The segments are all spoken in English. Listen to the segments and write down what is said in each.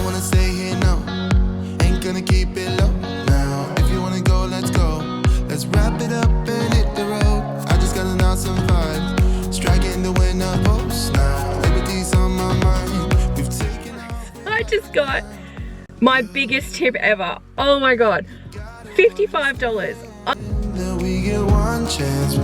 wanna stay here, no. Ain't gonna keep it low now. If you wanna go, let's go. Let's wrap it up and hit the road. I just got an awesome vibe, striking the winner post now. Liberty's on my mind. We've taken. I just got my biggest tip ever. Oh my god, $55. That we get one chance,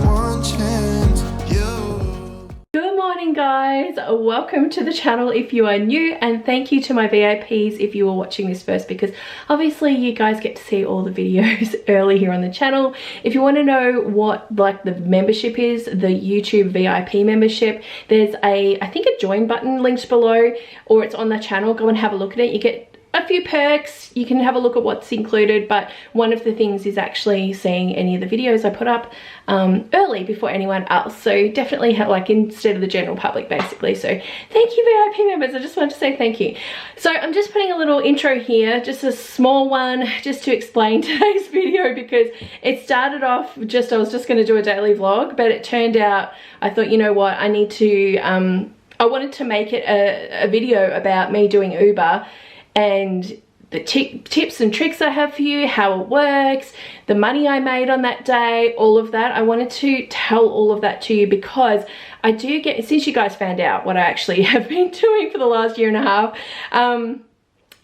yo. Good morning guys, welcome to the channel if you are new, and thank you to my VIPs if you are watching this first, because obviously you guys get to see all the videos early here on the channel. If you want to know what like the membership is, the YouTube VIP membership, there's I think a join button linked below, or it's on the channel. Go and have a look at it. You get a few perks, you can have a look at what's included, but one of the things is actually seeing any of the videos I put up early before anyone else. So definitely have, like, instead of the general public basically. So thank you VIP members, I just wanted to say thank you. So I'm just putting a little intro here, just a small one, just to explain today's video, because it started off just, I was just going to do a daily vlog, but it turned out, I thought, you know what, I need to, I wanted to make it a video about me doing Uber and the tips and tricks I have for you, how it works, the money I made on that day, all of that. I wanted to tell all of that to you because I do get, since you guys found out what I actually have been doing for the last year and a half,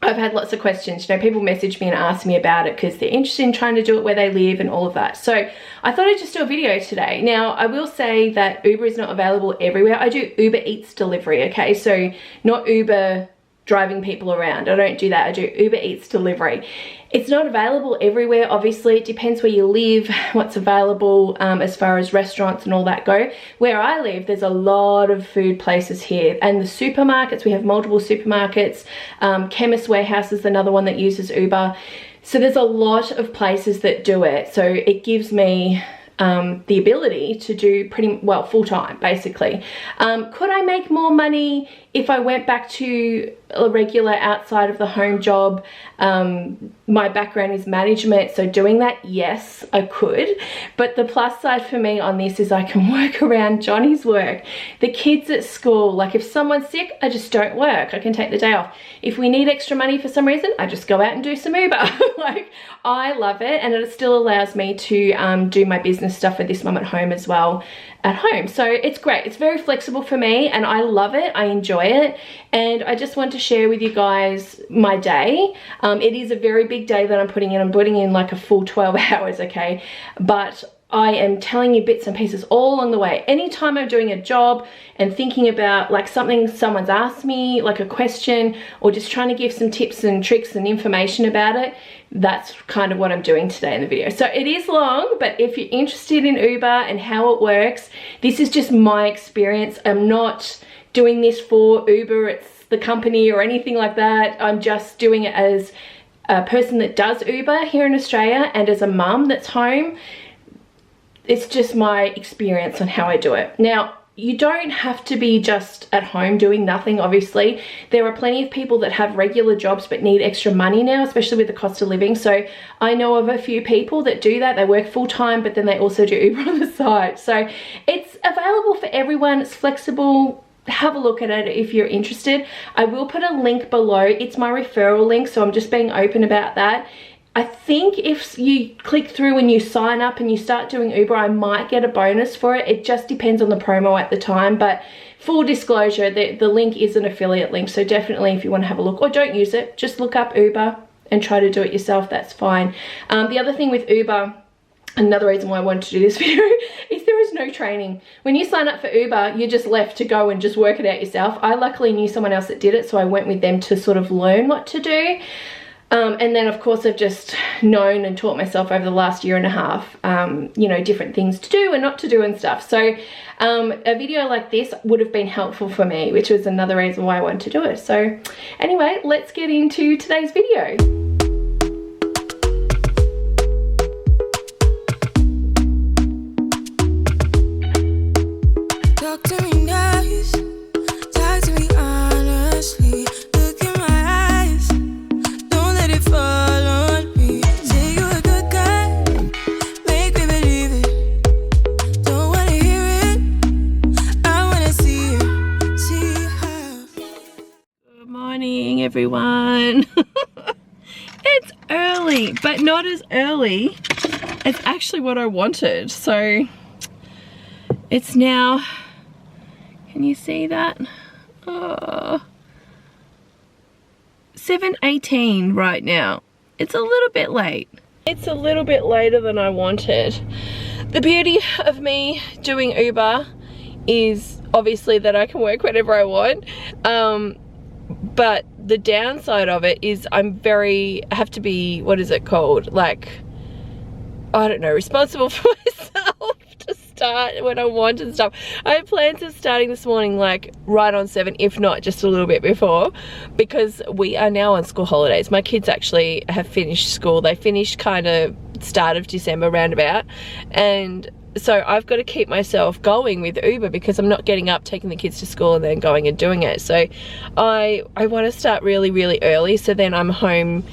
I've had lots of questions. You know, people message me and ask me about it because they're interested in trying to do it where they live and all of that. So I thought I'd just do a video today. Now, I will say that Uber is not available everywhere. I do Uber Eats delivery, okay? So not Uber driving people around. I don't do that. I do Uber Eats delivery. It's not available everywhere, obviously. It depends where you live, what's available as far as restaurants and all that go. Where I live, there's a lot of food places here, and the supermarkets, we have multiple supermarkets. Chemist Warehouse is another one that uses Uber. So there's a lot of places that do it. So it gives me the ability to do pretty well full-time basically. Could I make more money if I went back to a regular outside of the home job? My background is management, so doing that, yes, I could. But the plus side for me on this is I can work around Johnny's work, the kids at school. Like if someone's sick, I just don't work. I can take the day off. If we need extra money for some reason, I just go out and do some Uber. Like, I love it, and it still allows me to do my business stuff with this mum at home as well at home. So it's great. It's very flexible for me and I love it. I enjoy it, and I just want to share with you guys my day. It is a very big day that I'm putting in. I'm putting in like a full 12 hours, okay? But I am telling you bits and pieces all along the way. Anytime I'm doing a job and thinking about like something someone's asked me, like a question, or just trying to give some tips and tricks and information about it, that's kind of what I'm doing today in the video. So it is long, but if you're interested in Uber and how it works, this is just my experience. I'm not doing this for Uber, it's the company or anything like that. I'm just doing it as a person that does Uber here in Australia and as a mum that's home. It's just my experience on how I do it. Now, you don't have to be just at home doing nothing, obviously. There are plenty of people that have regular jobs but need extra money now, especially with the cost of living. So I know of a few people that do that. They work full-time, but then they also do Uber on the side. So it's available for everyone. It's flexible. Have a look at it if you're interested. I will put a link below. It's my referral link, so I'm just being open about that. I think if you click through and you sign up and you start doing Uber, I might get a bonus for it. It just depends on the promo at the time, but full disclosure, the link is an affiliate link, so definitely if you want to have a look, or don't use it, just look up Uber and try to do it yourself, that's fine. The other thing with Uber, another reason why I wanted to do this video, is there is no training. When you sign up for Uber, you're just left to go and just work it out yourself. I luckily knew someone else that did it, so I went with them to sort of learn what to do. And then of course I've just known and taught myself over the last year and a half, you know, different things to do and not to do and stuff. So a video like this would have been helpful for me, which was another reason why I wanted to do it. So anyway, let's get into today's video. Talk to me nice, talk to me honestly. Look in my eyes, don't let it fall on me. Say you're a good guy, make me believe it. Don't wanna hear it, I wanna see it, see how. Good morning everyone. everyone. It's early, but not as early as actually what I wanted. So it's now, can you see that? Oh, 7:18 right now. It's a little bit late. It's a little bit later than I wanted. The beauty of me doing Uber is obviously that I can work whenever I want. But the downside of it is I have to be, what is it called? Like, I don't know, responsible for myself to start when I want and stuff. I had plans of starting this morning like right on 7, if not just a little bit before, because we are now on school holidays. My kids actually have finished school. They finished kind of start of December roundabout, and so I've got to keep myself going with Uber because I'm not getting up, taking the kids to school and then going and doing it. So I want to start really, really early, so then I'm home,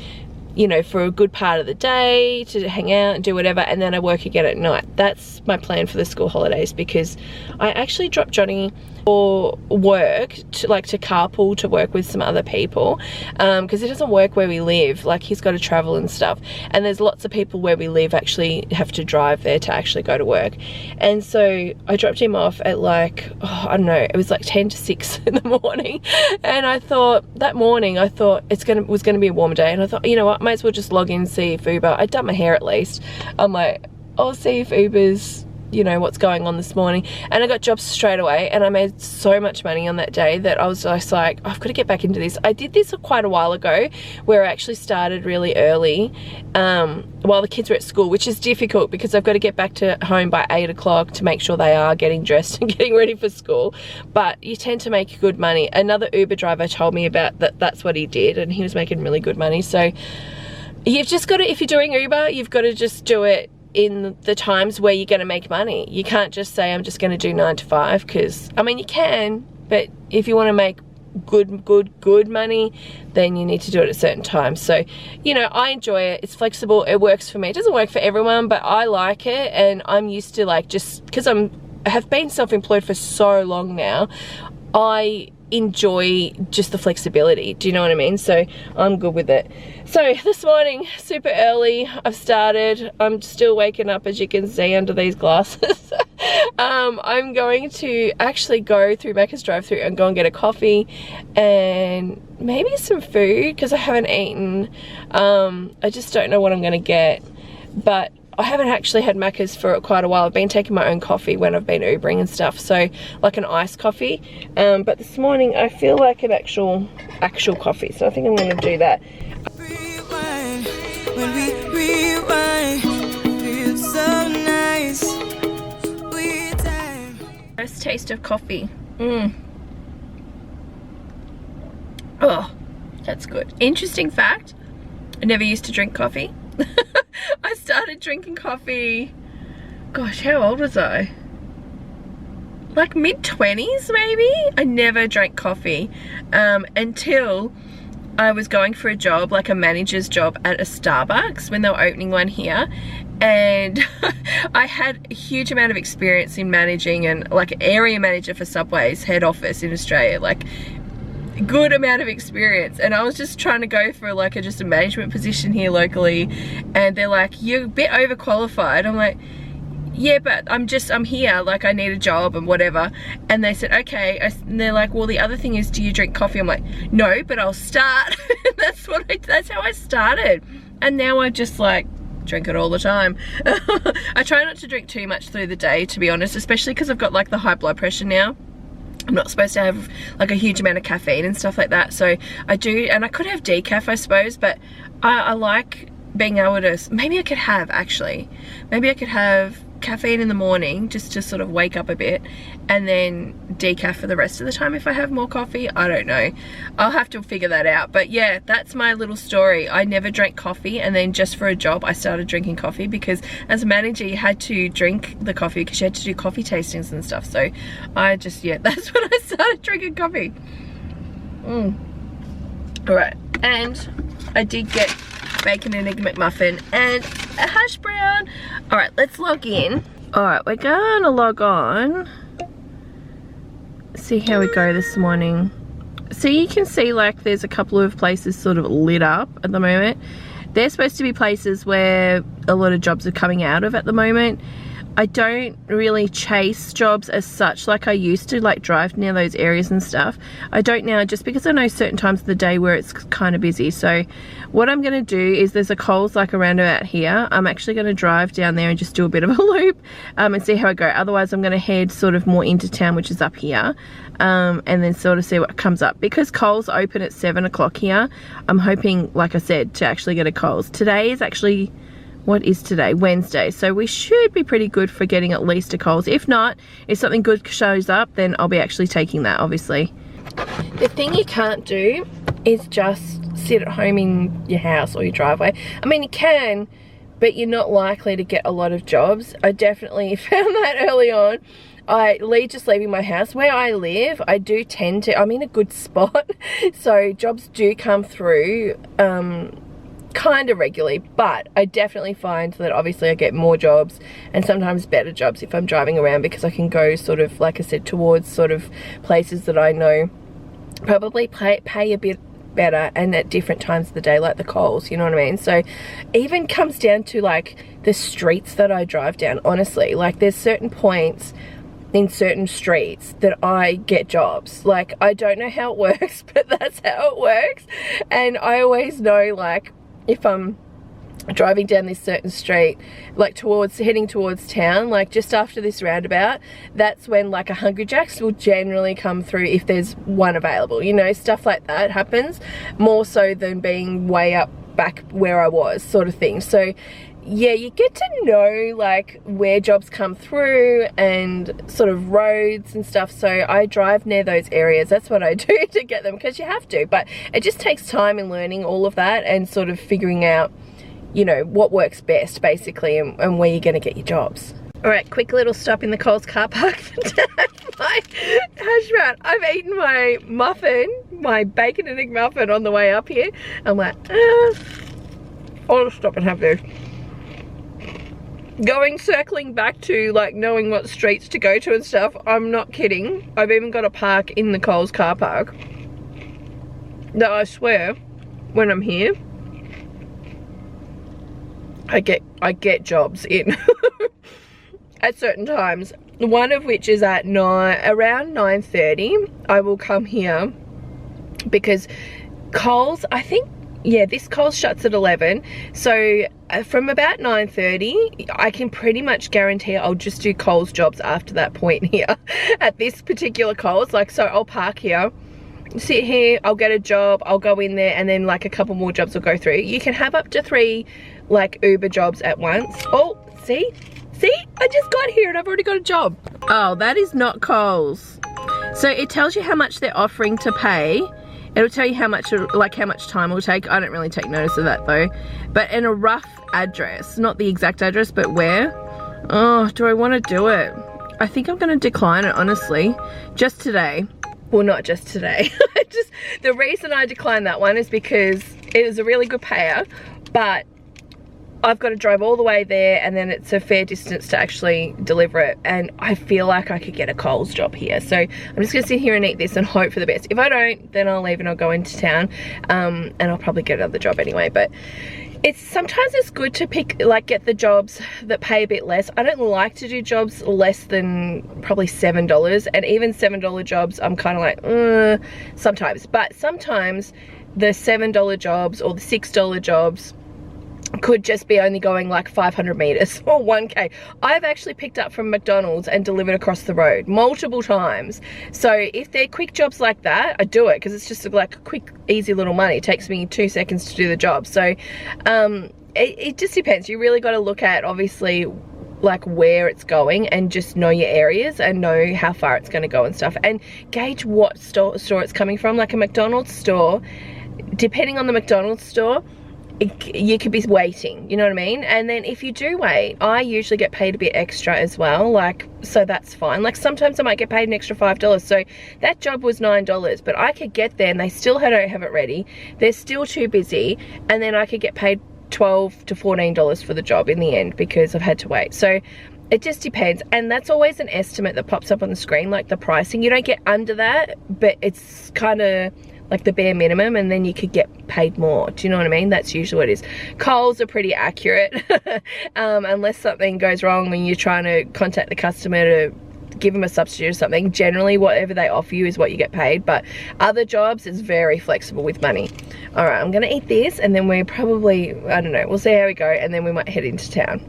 you know, for a good part of the day to hang out and do whatever, and then I work again at night. That's my plan for the school holidays, because I actually dropped Johnny for work, to carpool to work with some other people, because it doesn't work where we live. Like, he's got to travel and stuff, and there's lots of people where we live actually have to drive there to actually go to work. And so I dropped him off at like, oh, I don't know, it was like 10 to 6 in the morning, and I thought that morning, I thought it was gonna be a warmer day, and I thought, you know what, might as well just log in and see if Uber, I'd done my hair at least, I'm like, I'll see if Uber's, you know, what's going on this morning. And I got jobs straight away, and I made so much money on that day that I was just like, I've got to get back into this. I did this quite a while ago, where I actually started really early while the kids were at school, which is difficult because I've got to get back to home by 8 o'clock to make sure they are getting dressed and getting ready for school. But you tend to make good money. Another Uber driver told me about that. That's what he did, and he was making really good money. So you've just got to, if you're doing Uber, you've got to just do it in the times where you're going to make money. You can't just say, I'm just going to do 9 to 5, because, I mean, you can, but if you want to make good money, then you need to do it at certain times. So, you know, I enjoy it. It's flexible. It works for me. It doesn't work for everyone, but I like it, and I'm used to, like, just because I have been self-employed for so long now, I enjoy just the flexibility. Do you know what I mean? So I'm good with it. So this morning, super early, I've started. I'm still waking up, as you can see under these glasses. I'm going to actually go through Macca's drive-thru and go and get a coffee and maybe some food, because I haven't eaten. I just don't know what I'm going to get, but I haven't actually had Macca's for quite a while. I've been taking my own coffee when I've been Ubering and stuff, so like an iced coffee. But this morning I feel like an actual coffee, so I think I'm going to do that. Rewind, when we rewind, feels so nice. First taste of coffee. Oh, that's good. Interesting fact, I never used to drink coffee. I started drinking coffee, gosh, how old was I? Like mid-20s maybe? I never drank coffee until I was going for a job, like a manager's job at a Starbucks when they were opening one here, and I had a huge amount of experience in managing, and like area manager for Subway's head office in Australia, like good amount of experience, and I was just trying to go for like just a management position here locally, and they're like, you're a bit overqualified. I'm like, yeah, but I'm here, like I need a job and whatever. And they said, okay. And they're like, well, the other thing is, do you drink coffee? I'm like, no, but I'll start. That's how I started, and now I just like drink it all the time. I try not to drink too much through the day, to be honest, especially because I've got like the high blood pressure now. I'm not supposed to have like a huge amount of caffeine and stuff like that, so I do, and I could have decaf, I suppose, but I like being able to, maybe I could have caffeine in the morning just to sort of wake up a bit, and then decaf for the rest of the time if I have more coffee. I don't know, I'll have to figure that out. But yeah, that's my little story. I never drank coffee, and then just for a job I started drinking coffee, because as a manager you had to drink the coffee because you had to do coffee tastings and stuff. So I just, yeah, that's when I started drinking coffee. Alright, and I did get bacon and egg McMuffin and a hash brown. Alright, let's log in. Alright, we're gonna log on. See how we go this morning. So you can see like there's a couple of places sort of lit up at the moment. They're supposed to be places where a lot of jobs are coming out of at the moment. I don't really chase jobs as such like I used to, like drive near those areas and stuff. I don't now, just because I know certain times of the day where it's kind of busy. So what I'm going to do is, there's a Coles like around about here. I'm actually going to drive down there and just do a bit of a loop and see how I go. Otherwise I'm going to head sort of more into town, which is up here, and then sort of see what comes up. Because Coles open at 7 o'clock here, I'm hoping, like I said, to actually get a Coles. Today is actually, what is today? Wednesday. So we should be pretty good for getting at least a Coles. If not, if something good shows up, then I'll be actually taking that, obviously. The thing you can't do is just sit at home in your house or your driveway. I mean, you can, but you're not likely to get a lot of jobs. I definitely found that early on. Just leaving my house, where I live, I do tend to, I'm in a good spot. So jobs do come through, kind of regularly, but I definitely find that obviously I get more jobs and sometimes better jobs if I'm driving around, because I can go sort of, like I said, towards sort of places that I know probably pay a bit better and at different times of the day, like the Coles, you know what I mean? So even comes down to like the streets that I drive down, honestly. Like there's certain points in certain streets that I get jobs. Like I don't know how it works, but that's how it works. And I always know, like, if I'm driving down this certain street, like heading towards town, like just after this roundabout, that's when like a Hungry Jack's will generally come through if there's one available, you know, stuff like that happens more so than being way up back where I was, sort of thing. So yeah, you get to know like where jobs come through and sort of roads and stuff. So I drive near those areas. That's what I do to get them, because you have to, but it just takes time in learning all of that and sort of figuring out, you know, what works best basically, and where you're going to get your jobs. All right, quick little stop in the Coles car park to have my hash brown. I've eaten my muffin, my bacon and egg muffin on the way up here. I'm like, I'll stop and have this. Circling back to like knowing what streets to go to and stuff, I'm not kidding. I've even got a park in the Coles car park that I swear, when I'm here, I get jobs in at certain times. One of which is at around 9:30. I will come here because Coles, I think, yeah, this Coles shuts at 11. So from about 9:30, I can pretty much guarantee I'll just do Coles jobs after that point here at this particular Coles. Like, so I'll park here, sit here, I'll get a job, I'll go in there, and then like a couple more jobs will go through. You can have up to 3 like Uber jobs at once. Oh, see, I just got here and I've already got a job. Oh, that is not Coles. So it tells you how much they're offering to pay. It'll tell you how much time it'll take. I don't really take notice of that though. But in a rough address, not the exact address, but where. Oh, do I want to do it? I think I'm going to decline it, honestly. Just today. Well, not just today. The reason I declined that one is because it is a really good payer, but I've got to drive all the way there, and then it's a fair distance to actually deliver it, and I feel like I could get a Coles job here. So I'm just gonna sit here and eat this and hope for the best. If I don't, then I'll leave and I'll go into town, and I'll probably get another job anyway. But sometimes it's good to get the jobs that pay a bit less. I don't like to do jobs less than probably $7, and even $7 jobs I'm kind of like sometimes. But sometimes the $7 jobs or the $6 jobs could just be only going like 500 meters or 1K. I've actually picked up from McDonald's and delivered across the road multiple times. So if they're quick jobs like that, I do it because it's just like a quick, easy little money. It takes me 2 seconds to do the job. So it just depends. You really got to look at, obviously, like where it's going, and just know your areas and know how far it's going to go and stuff, and gauge what store it's coming from. Like a McDonald's store, depending on the McDonald's store, you could be waiting, you know what I mean? And then if you do wait, I usually get paid a bit extra as well, like, so that's fine. Like sometimes I might get paid an extra $5. So that job was $9, but I could get there and they still don't have it ready. They're still too busy, and then I could get paid $12 to $14 for the job in the end because I've had to wait. So it just depends, and that's always an estimate that pops up on the screen, like the pricing. You don't get under that, but it's kind of like the bare minimum, and then you could get paid more. Do you know what I mean? That's usually what it is. Coles are pretty accurate, unless something goes wrong when you're trying to contact the customer to give them a substitute or something. Generally whatever they offer you is what you get paid, but other jobs is very flexible with money. All right, I'm gonna eat this, and then we're probably, I don't know, we'll see how we go, and then we might head into town.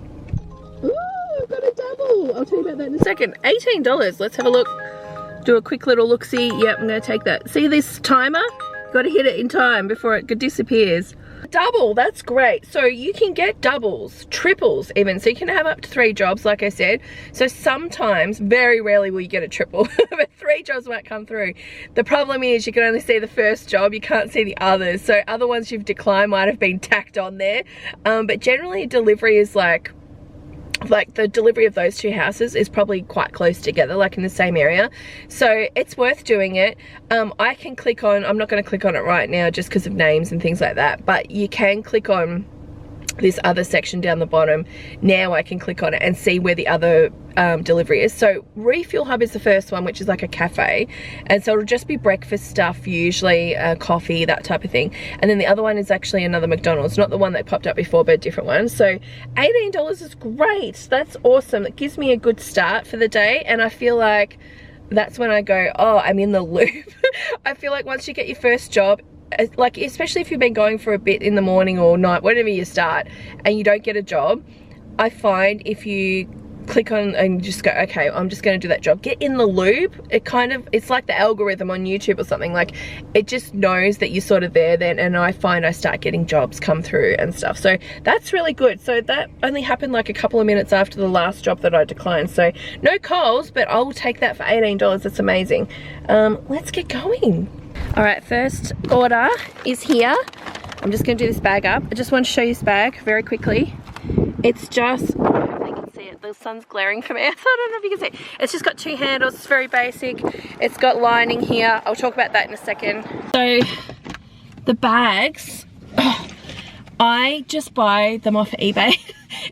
Ooh, I've got a double. I'll tell you about that in a second. $18. Let's have a look. Do a quick little look-see. Yep, I'm gonna take that. See this timer? Gotta hit it in time before it disappears. Double, that's great. So you can get doubles, triples even. So you can have up to 3 jobs, like I said. So sometimes, very rarely will you get a triple, but 3 jobs might come through. The problem is you can only see the first job, you can't see the others. So other ones you've declined might have been tacked on there. But generally delivery is like the delivery of those 2 houses is probably quite close together, like in the same area, so it's worth doing it. I can click on, I'm not going to click on it right now just because of names and things like that, but you can click on this other section down the bottom. Now I can click on it and see where the other delivery is. So Refuel Hub is the first one, which is like a cafe, and so it'll just be breakfast stuff, usually coffee, that type of thing. And then the other one is actually another McDonald's, not the one that popped up before, but a different one. So $18 is great. That's awesome. It gives me a good start for the day, and I feel like that's when I go, oh, I'm in the loop. I feel like once you get your first job, like especially if you've been going for a bit in the morning or night, whenever you start, and you don't get a job, I find if you click on and just go, okay, I'm just going to do that job, get in the loop, it's like the algorithm on YouTube or something, like it just knows that you're sort of there then, and I find I start getting jobs come through and stuff. So that's really good. So that only happened like a couple of minutes after the last job that I declined, so no Coles, but I'll take that for $18. That's amazing. Let's get going. All right, first order is here. I'm just going to do this bag up. I just want to show you this bag very quickly. It's just, hopefully you can see it. The sun's glaring from here, so I don't know if you can see it. It's just got 2 handles. It's very basic. It's got lining here. I'll talk about that in a second. So the bags, I just buy them off eBay.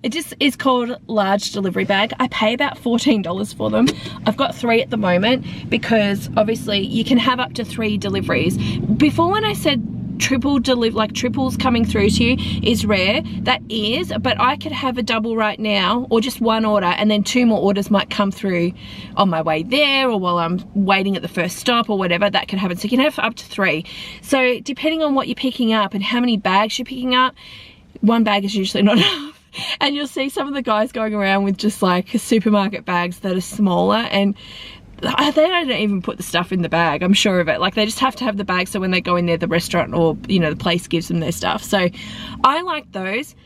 It just is called large delivery bag. I pay about $14 for them. I've got 3 at the moment because obviously you can have up to 3 deliveries. Before, when I said triples coming through to you is rare, that is, but I could have a double right now, or just 1 order, and then 2 more orders might come through on my way there, or while I'm waiting at the first stop, or whatever. That can happen. So you can have up to 3. So depending on what you're picking up and how many bags you're picking up, 1 bag is usually not enough. And you'll see some of the guys going around with just like supermarket bags that are smaller, and they don't even put the stuff in the bag, I'm sure of it. Like they just have to have the bag, so when they go in there, the restaurant or, you know, the place gives them their stuff. So I like those.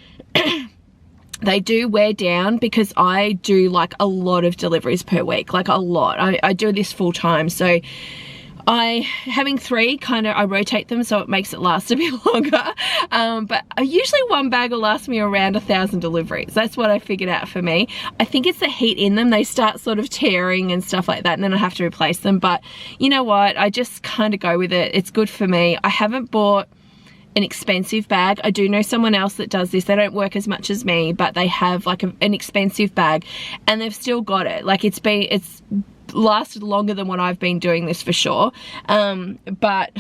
They do wear down because I do like a lot of deliveries per week, like a lot. I do this full time, so having 3, I rotate them so it makes it last a bit longer. But usually 1 bag will last me around 1,000 deliveries. That's what I figured out for me. I think it's the heat in them. They start sort of tearing and stuff like that, and then I have to replace them. But you know what? I just kind of go with it. It's good for me. I haven't bought an expensive bag. I do know someone else that does this. They don't work as much as me, but they have like an expensive bag, and they've still got it. Like it's lasted longer than what I've been doing this for sure. But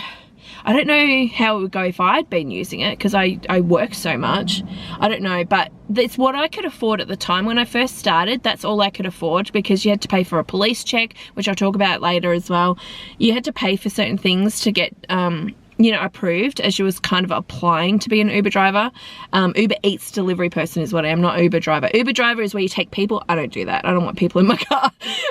I don't know how it would go if I'd been using it, because I work so much. I don't know, but it's what I could afford at the time. When I first started, that's all I could afford, because you had to pay for a police check, which I'll talk about later as well. You had to pay for certain things to get you know, approved, as you was kind of applying to be an Uber driver. Uber Eats delivery person is what I am, not Uber driver. Uber driver is where you take people. I don't do that. I don't want people in my car.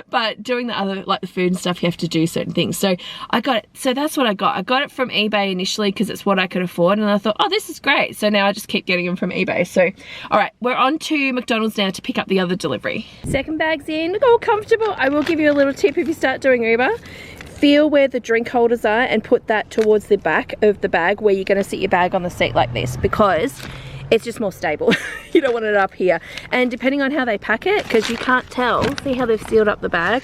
But doing the other, like the food and stuff, you have to do certain things. So I got it. So that's what I got. I got it from eBay initially because it's what I could afford. And I thought, oh, this is great. So now I just keep getting them from eBay. So, all right, we're on to McDonald's now to pick up the other delivery. Second bag's in. Look how comfortable. I will give you a little tip if you start doing Uber. Feel where the drink holders are and put that towards the back of the bag, where you're going to sit your bag on the seat like this, because it's just more stable. You don't want it up here. And depending on how they pack it, because you can't tell, see how they've sealed up the bag?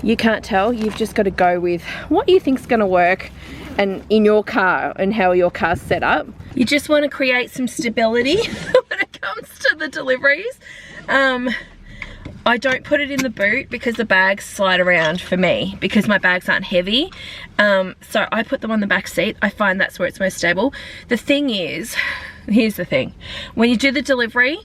You can't tell. You've just got to go with what you think's going to work and in your car and how your car's set up. You just want to create some stability when it comes to the deliveries. I don't put it in the boot because the bags slide around for me, because my bags aren't heavy. So I put them on the back seat. I find that's where it's most stable. The thing is, here's the thing. When you do the delivery,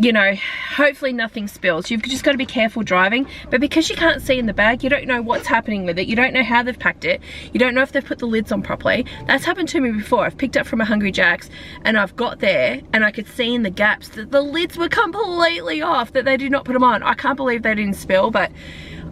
you know, hopefully nothing spills. You've just got to be careful driving, but because you can't see in the bag, you don't know what's happening with it. You don't know how they've packed it. You don't know if they've put the lids on properly. That's happened to me before. I've picked up from a Hungry Jack's and I've got there and I could see in the gaps that the lids were completely off, that they did not put them on. I can't believe they didn't spill, but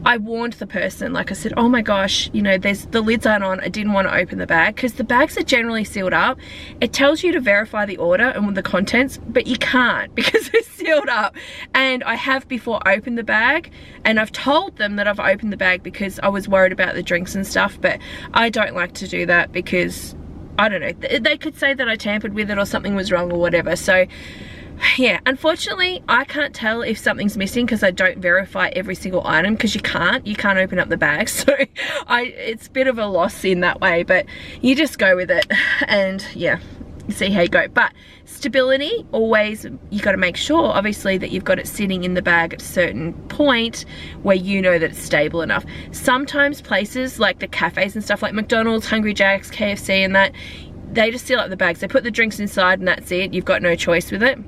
I warned the person. Like I said, oh my gosh, you know, the lids aren't on. I didn't want to open the bag because the bags are generally sealed up. It tells you to verify the order and the contents, but you can't because they're sealed up. And I have before opened the bag, and I've told them that I've opened the bag because I was worried about the drinks and stuff, but I don't like to do that because, I don't know, they could say that I tampered with it or something was wrong or whatever. So yeah, unfortunately I can't tell if something's missing because I don't verify every single item, because you can't open up the bag. So it's a bit of a loss in that way, but you just go with it and yeah, see how you go. But stability, always, you got to make sure obviously that you've got it sitting in the bag at a certain point where you know that it's stable enough. Sometimes places like the cafes and stuff like McDonald's, Hungry Jack's, KFC and that, they just seal up the bags. They put the drinks inside and that's it. You've got no choice with it.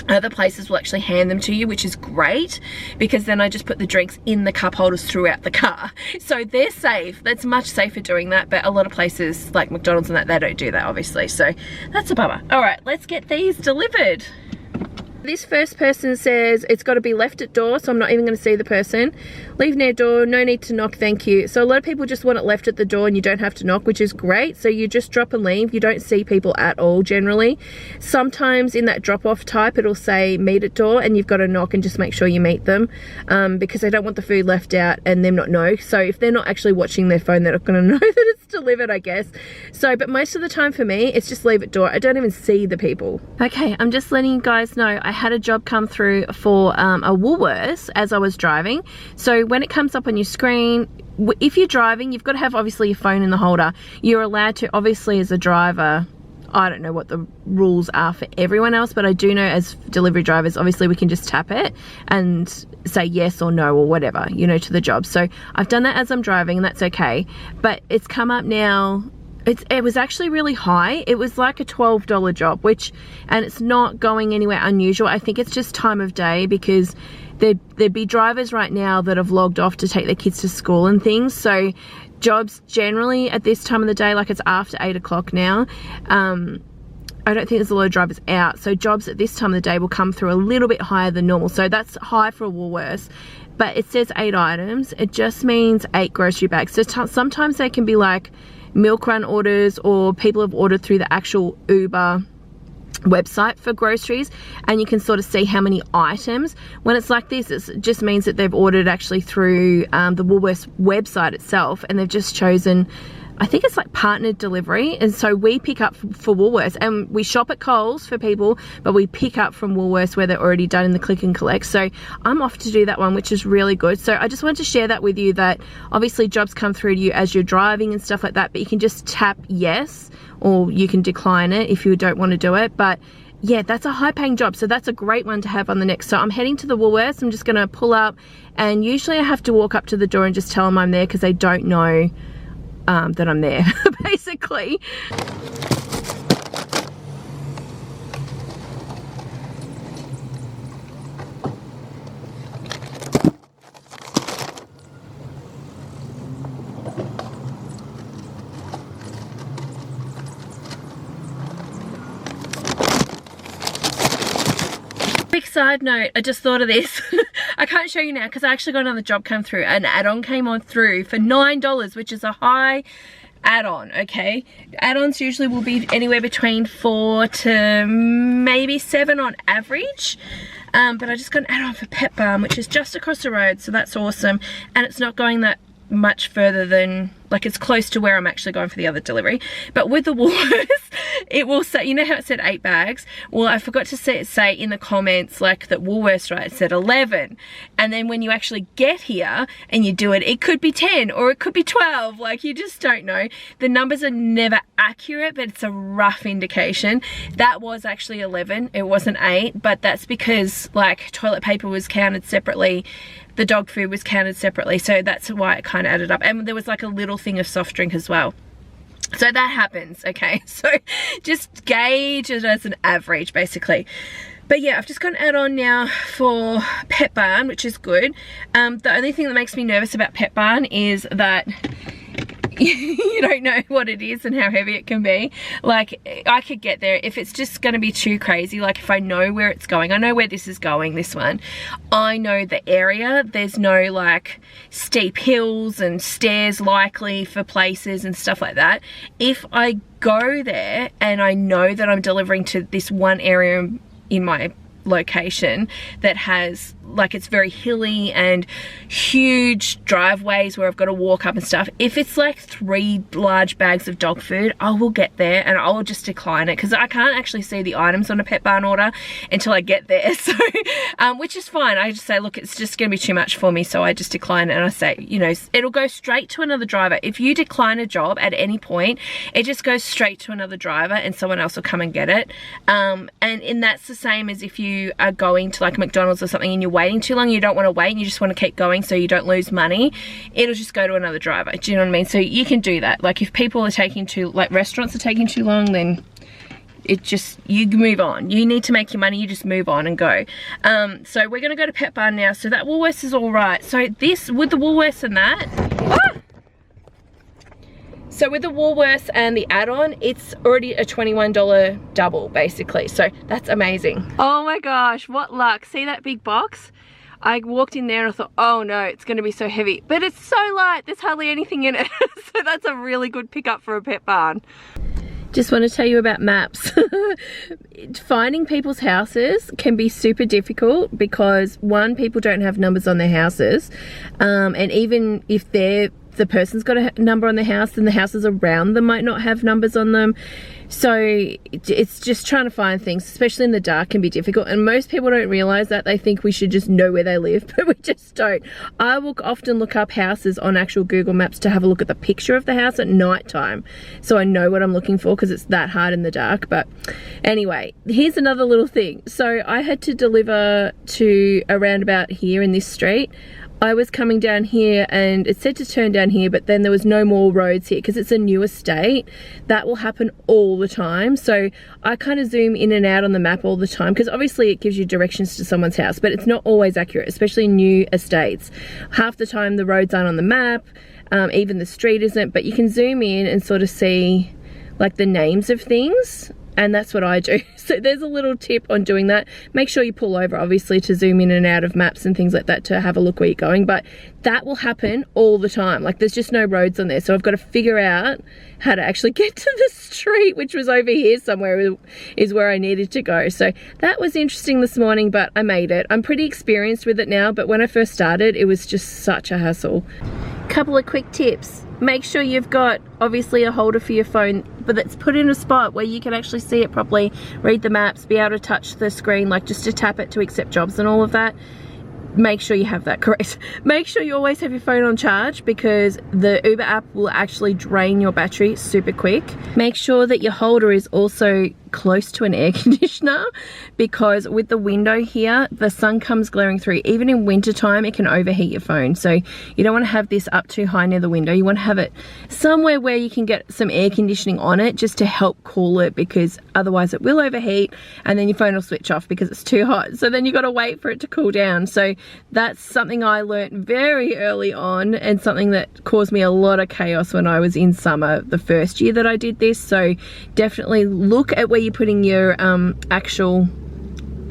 Other places will actually hand them to you, which is great, because then I just put the drinks in the cup holders throughout the car. So they're safe. That's much safer doing that, but a lot of places like McDonald's and that, they don't do that obviously. So that's a bummer. All right, let's get these delivered. This first person says it's got to be left at door, so I'm not even going to see the person. Leave near door, no need to knock, thank you. So a lot of people just want it left at the door and you don't have to knock, which is great. So you just drop and leave. You don't see people at all generally. Sometimes in that drop off type it'll say meet at door and you've got to knock and just make sure you meet them, because they don't want the food left out and them not know. So if they're not actually watching their phone, they're not going to know that it's delivered, I guess. So but most of the time for me it's just leave at door. I don't even see the people. Okay, I'm just letting you guys know I had a job come through for a Woolworths as I was driving. So when it comes up on your screen, if you're driving, you've got to have obviously your phone in the holder. You're allowed to, obviously as a driver, I don't know what the rules are for everyone else, but I do know as delivery drivers, obviously we can just tap it and say yes or no or whatever, you know, to the job. So I've done that as I'm driving and that's okay. But it's come up now. It was actually really high. It was like a $12 job, and it's not going anywhere unusual. I think it's just time of day, because there'd be drivers right now that have logged off to take their kids to school and things. So jobs generally at this time of the day, like it's after 8 o'clock now, I don't think there's a lot of drivers out. So jobs at this time of the day will come through a little bit higher than normal. So that's high for a Woolworths. But it says 8 items. It just means 8 grocery bags. So sometimes they can be like milk run orders, or people have ordered through the actual Uber website for groceries, and you can sort of see how many items. When it's like this, it just means that they've ordered actually through the Woolworths website itself, and they've just chosen, I think it's like partnered delivery. And so we pick up for Woolworths, and we shop at Coles for people, but we pick up from Woolworths where they're already done in the click and collect. So I'm off to do that one, which is really good. So I just wanted to share that with you, that obviously jobs come through to you as you're driving and stuff like that, but you can just tap yes, or you can decline it if you don't want to do it. But yeah, that's a high paying job, so that's a great one to have on the next. So I'm heading to the Woolworths. I'm just going to pull up, and usually I have to walk up to the door and just tell them I'm there, because they don't know that I'm there basically. Quick side note, I just thought of this. I can't show you now because I actually got another job come through. An add-on came on through for $9, which is a high add-on, okay? Add-ons usually will be anywhere between 4 to maybe 7 on average. But I just got an add-on for Pet Balm, which is just across the road, so that's awesome. And it's not going that much further than, like, it's close to where I'm actually going for the other delivery. But with the Woolworths, it will say, you know how it said 8 bags? Well, I forgot to say in the comments, like, that Woolworths, right, said 11. And then when you actually get here and you do it, it could be 10 or it could be 12. Like, you just don't know. The numbers are never accurate, but it's a rough indication. That was actually 11. It wasn't 8, but that's because, like, toilet paper was counted separately. The dog food was counted separately, so that's why it kind of added up. And there was like a little thing of soft drink as well. So that happens, okay? So just gauge it as an average, basically. But yeah, I've just got an add-on now for Petbarn, which is good. The only thing that makes me nervous about Petbarn is that you don't know what it is and how heavy it can be. Like, I could get there if it's just going to be too crazy. Like, if I know where it's going, I know where this is going, this one. I know the area. There's no, like, steep hills and stairs likely for places and stuff like that. If I go there and I know that I'm delivering to this one area in my location that has, like, it's very hilly and huge driveways where I've got to walk up and stuff, if it's like 3 large bags of dog food, I will get there and I will just decline it, because I can't actually see the items on a Petbarn order until I get there. So which is fine. I just say, look, it's just gonna be too much for me, so I just decline it. And I say, you know, it'll go straight to another driver. If you decline a job at any point, it just goes straight to another driver and someone else will come and get it. And that's the same as if you are going to, like, McDonald's or something and you're waiting too long, you don't want to wait and you just want to keep going so you don't lose money, it'll just go to another driver. Do you know what I mean? So you can do that. Like, if people are taking too, like, restaurants are taking too long, then it just, you move on. You need to make your money, you just move on and go. So we're gonna go to Petbarn now. So that Woolworths is all right. So this, with the Woolworths and that, so with the Woolworths and the add-on, it's already a $21 double, basically. So that's amazing. Oh my gosh, what luck. See that big box? I walked in there and I thought, oh no, it's gonna be so heavy. But it's so light, there's hardly anything in it. So that's a really good pickup for a Petbarn. Just want to tell you about maps. Finding people's houses can be super difficult because, one, people don't have numbers on their houses. And even if the person's got a number on the house, then the houses around them might not have numbers on them. So it's just trying to find things, especially in the dark, can be difficult. And most people don't realize that. They think we should just know where they live, but we just don't. I will often look up houses on actual Google Maps to have a look at the picture of the house at night time, so I know what I'm looking for, because it's that hard in the dark. But anyway, here's another little thing. So I had to deliver to around about here in this street. I was coming down here and it said to turn down here, but then there was no more roads here because it's a new estate. That will happen all the time. So I kind of zoom in and out on the map all the time, because obviously it gives you directions to someone's house, but it's not always accurate, especially in new estates. Half the time the roads aren't on the map, even the street isn't, but you can zoom in and sort of see, like, the names of things. And that's what I do. So there's a little tip on doing that. Make sure you pull over, obviously, to zoom in and out of maps and things like that to have a look where you're going. But that will happen all the time. Like, there's just no roads on there. So I've got to figure out how to actually get to the street, which was over here somewhere, is where I needed to go. So that was interesting this morning, but I made it. I'm pretty experienced with it now, but when I first started, it was just such a hassle. Couple of quick tips. Make sure you've got, obviously, a holder for your phone, but it's put in a spot where you can actually see it properly, read the maps, be able to touch the screen, like just to tap it to accept jobs and all of that. Make sure you have that correct. Make sure you always have your phone on charge, because the Uber app will actually drain your battery super quick. Make sure that your holder is also close to an air conditioner, because with the window here, the sun comes glaring through. Even in winter time, it can overheat your phone. So you don't want to have this up too high near the window. You want to have it somewhere where you can get some air conditioning on it, just to help cool it, because otherwise it will overheat and then your phone will switch off because it's too hot. So then you got to wait for it to cool down. So that's something I learned very early on, and something that caused me a lot of chaos when I was in summer the first year that I did this. So definitely look at where you're putting your actual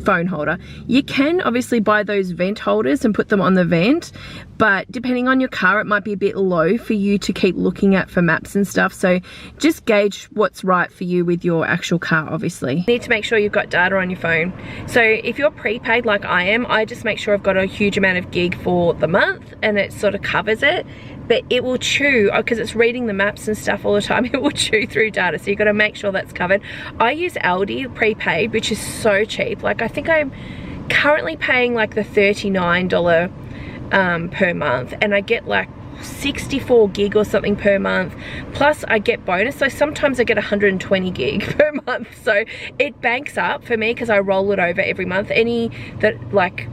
phone holder. You can obviously buy those vent holders and put them on the vent, but depending on your car, it might be a bit low for you to keep looking at for maps and stuff. So just gauge what's right for you with your actual car, obviously. You need to make sure you've got data on your phone. So if you're prepaid like I am, I just make sure I've got a huge amount of gig for the month and it sort of covers it. but it will chew, because it's reading the maps and stuff all the time, it will chew through data, so you've got to make sure that's covered. I use Aldi prepaid, which is so cheap. Like I think I'm currently paying like the $39 per month, and I get like 64 gig or something per month, plus I get bonus, so sometimes I get 120 gig per month, so it banks up for me because I roll it over every month. Any that like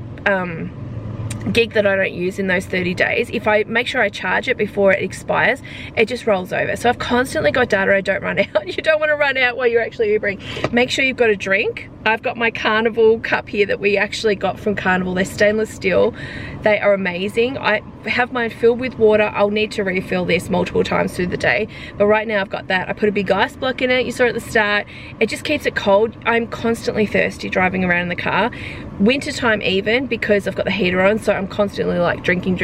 gig that I don't use in those 30 days, if I make sure I charge it before it expires, it just rolls over. So I've constantly got data, I don't run out. You don't want to run out while you're actually Ubering. Make sure you've got a drink. I've got my Carnival cup here that we actually got from Carnival. They're stainless steel. They are amazing. I have mine filled with water. I'll need to refill this multiple times through the day, but right now I've got that. I put a big ice block in it, you saw at the start. It just keeps it cold. I'm constantly thirsty driving around in the car. Wintertime even, because I've got the heater on, so I'm constantly like drinking.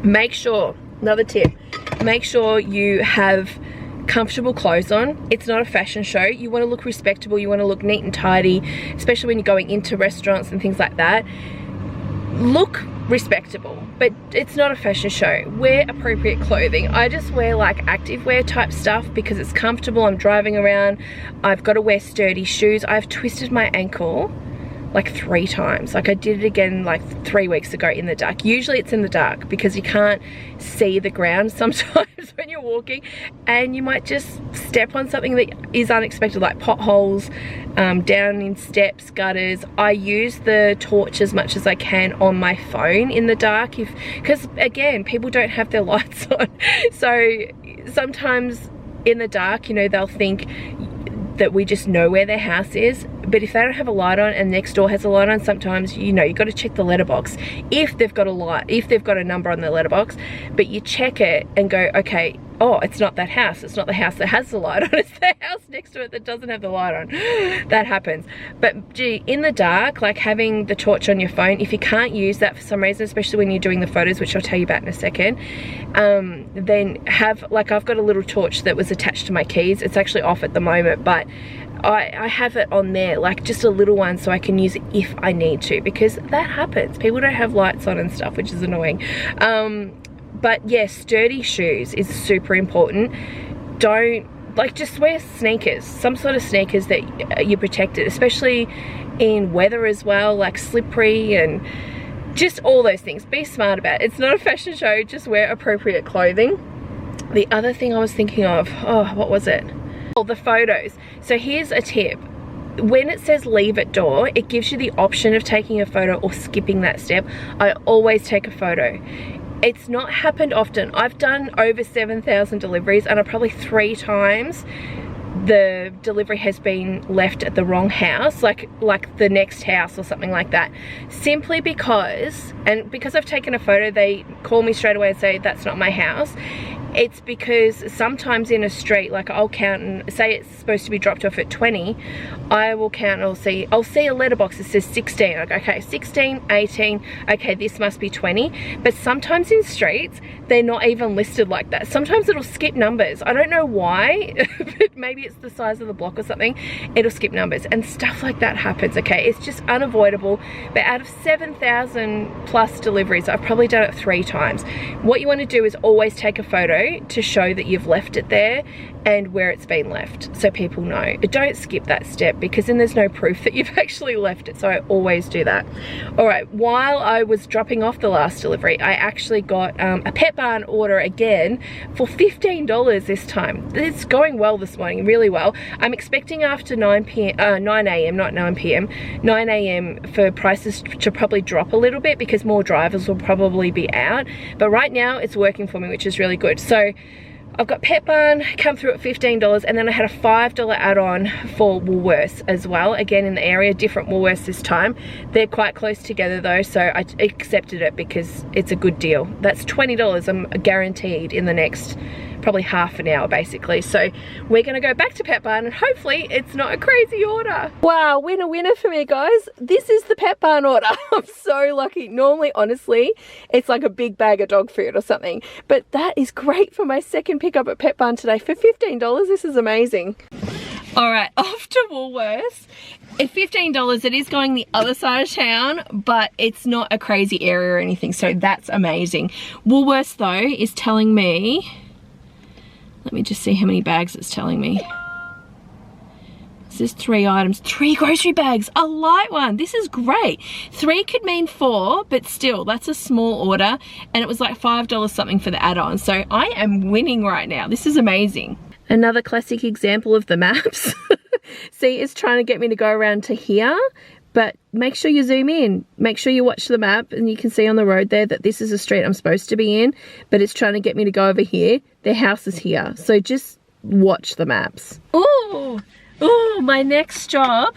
Make sure, another tip, make sure you have comfortable clothes on. It's not a fashion show. You want to look respectable, you want to look neat and tidy, especially when you're going into restaurants and things like that. Look respectable, but it's not a fashion show. Wear appropriate clothing. I just wear like activewear type stuff because it's comfortable. I'm driving around. I've got to wear sturdy shoes. I've twisted my ankle like 3 times. Like I did it again like 3 weeks ago in the dark. Usually it's in the dark because you can't see the ground sometimes when you're walking, and you might just step on something that is unexpected, like potholes, down in steps, gutters. I use the torch as much as I can on my phone in the dark, because again, people don't have their lights on. So sometimes in the dark, you know, they'll think that we just know where their house is, but if they don't have a light on and next door has a light on, sometimes, you know, you've got to check the letterbox if they've got a light, if they've got a number on their letterbox. But you check it and go, okay, oh, it's not that house, it's not the house that has the light on, it's the house next to it that doesn't have the light on. That happens. But gee, in the dark, like having the torch on your phone, if you can't use that for some reason, especially when you're doing the photos, which I'll tell you about in a second, then have, like I've got a little torch that was attached to my keys. It's actually off at the moment, but I have it on there, like just a little one, so I can use it if I need to, because that happens. People don't have lights on and stuff, which is annoying. But yeah, sturdy shoes is super important. Don't, like, just wear sneakers, some sort of sneakers that you're protected, especially in weather as well, like slippery and just all those things. Be smart about it. It's not a fashion show, just wear appropriate clothing. The other thing I was thinking of, oh, what was it? Oh, the photos. So here's a tip. When it says leave at door, it gives you the option of taking a photo or skipping that step. I always take a photo. It's not happened often. I've done over 7,000 deliveries, and probably 3 times the delivery has been left at the wrong house, like the next house or something like that, simply because, and because I've taken a photo, they call me straight away and say that's not my house. It's because sometimes in a street, like I'll count and say it's supposed to be dropped off at 20, I will count and I'll see a letterbox that says 16. Like, okay, 16, 18, okay, this must be 20. But sometimes in streets, they're not even listed like that. Sometimes it'll skip numbers. I don't know why, but maybe it's the size of the block or something. It'll skip numbers and stuff like that happens, okay? It's just unavoidable. But out of 7,000 plus deliveries, I've probably done it 3 times. What you want to do is always take a photo to show that you've left it there and where it's been left, so people know. Don't skip that step, because then there's no proof that you've actually left it. So I always do that. All right, while I was dropping off the last delivery, I actually got a Petbarn order again for $15 this time. It's going well this morning, really well. I'm expecting after 9 a.m, not 9 p.m, 9 a.m for prices to probably drop a little bit, because more drivers will probably be out. But right now it's working for me, which is really good. So I've got Petbarn come through at $15, and then I had a $5 add-on for Woolworths as well, again in the area, different Woolworths this time. They're quite close together though, so I accepted it because it's a good deal. That's $20 I'm guaranteed in the next probably half an hour basically. So we're gonna go back to Petbarn and hopefully it's not a crazy order. Wow, winner for me, guys. This is the Petbarn order. I'm so lucky. Normally, honestly, it's like a big bag of dog food or something, but that is great for my second pickup at Petbarn today for $15. This is amazing. All right, off to Woolworths. At $15, it is going the other side of town, but it's not a crazy area or anything, so that's amazing. Woolworths though is telling me, let me just see how many bags it's telling me. This is 3 items, 3 grocery bags, a light one. This is great. 3 could mean 4, but still, that's a small order, and it was like $5 something for the add-on. So I am winning right now. This is amazing. Another classic example of the maps. See, it's trying to get me to go around to here, but make sure you zoom in. Make sure you watch the map, and you can see on the road there that this is a street I'm supposed to be in, but it's trying to get me to go over here. Their house is here, so just watch the maps. Ooh, my next job,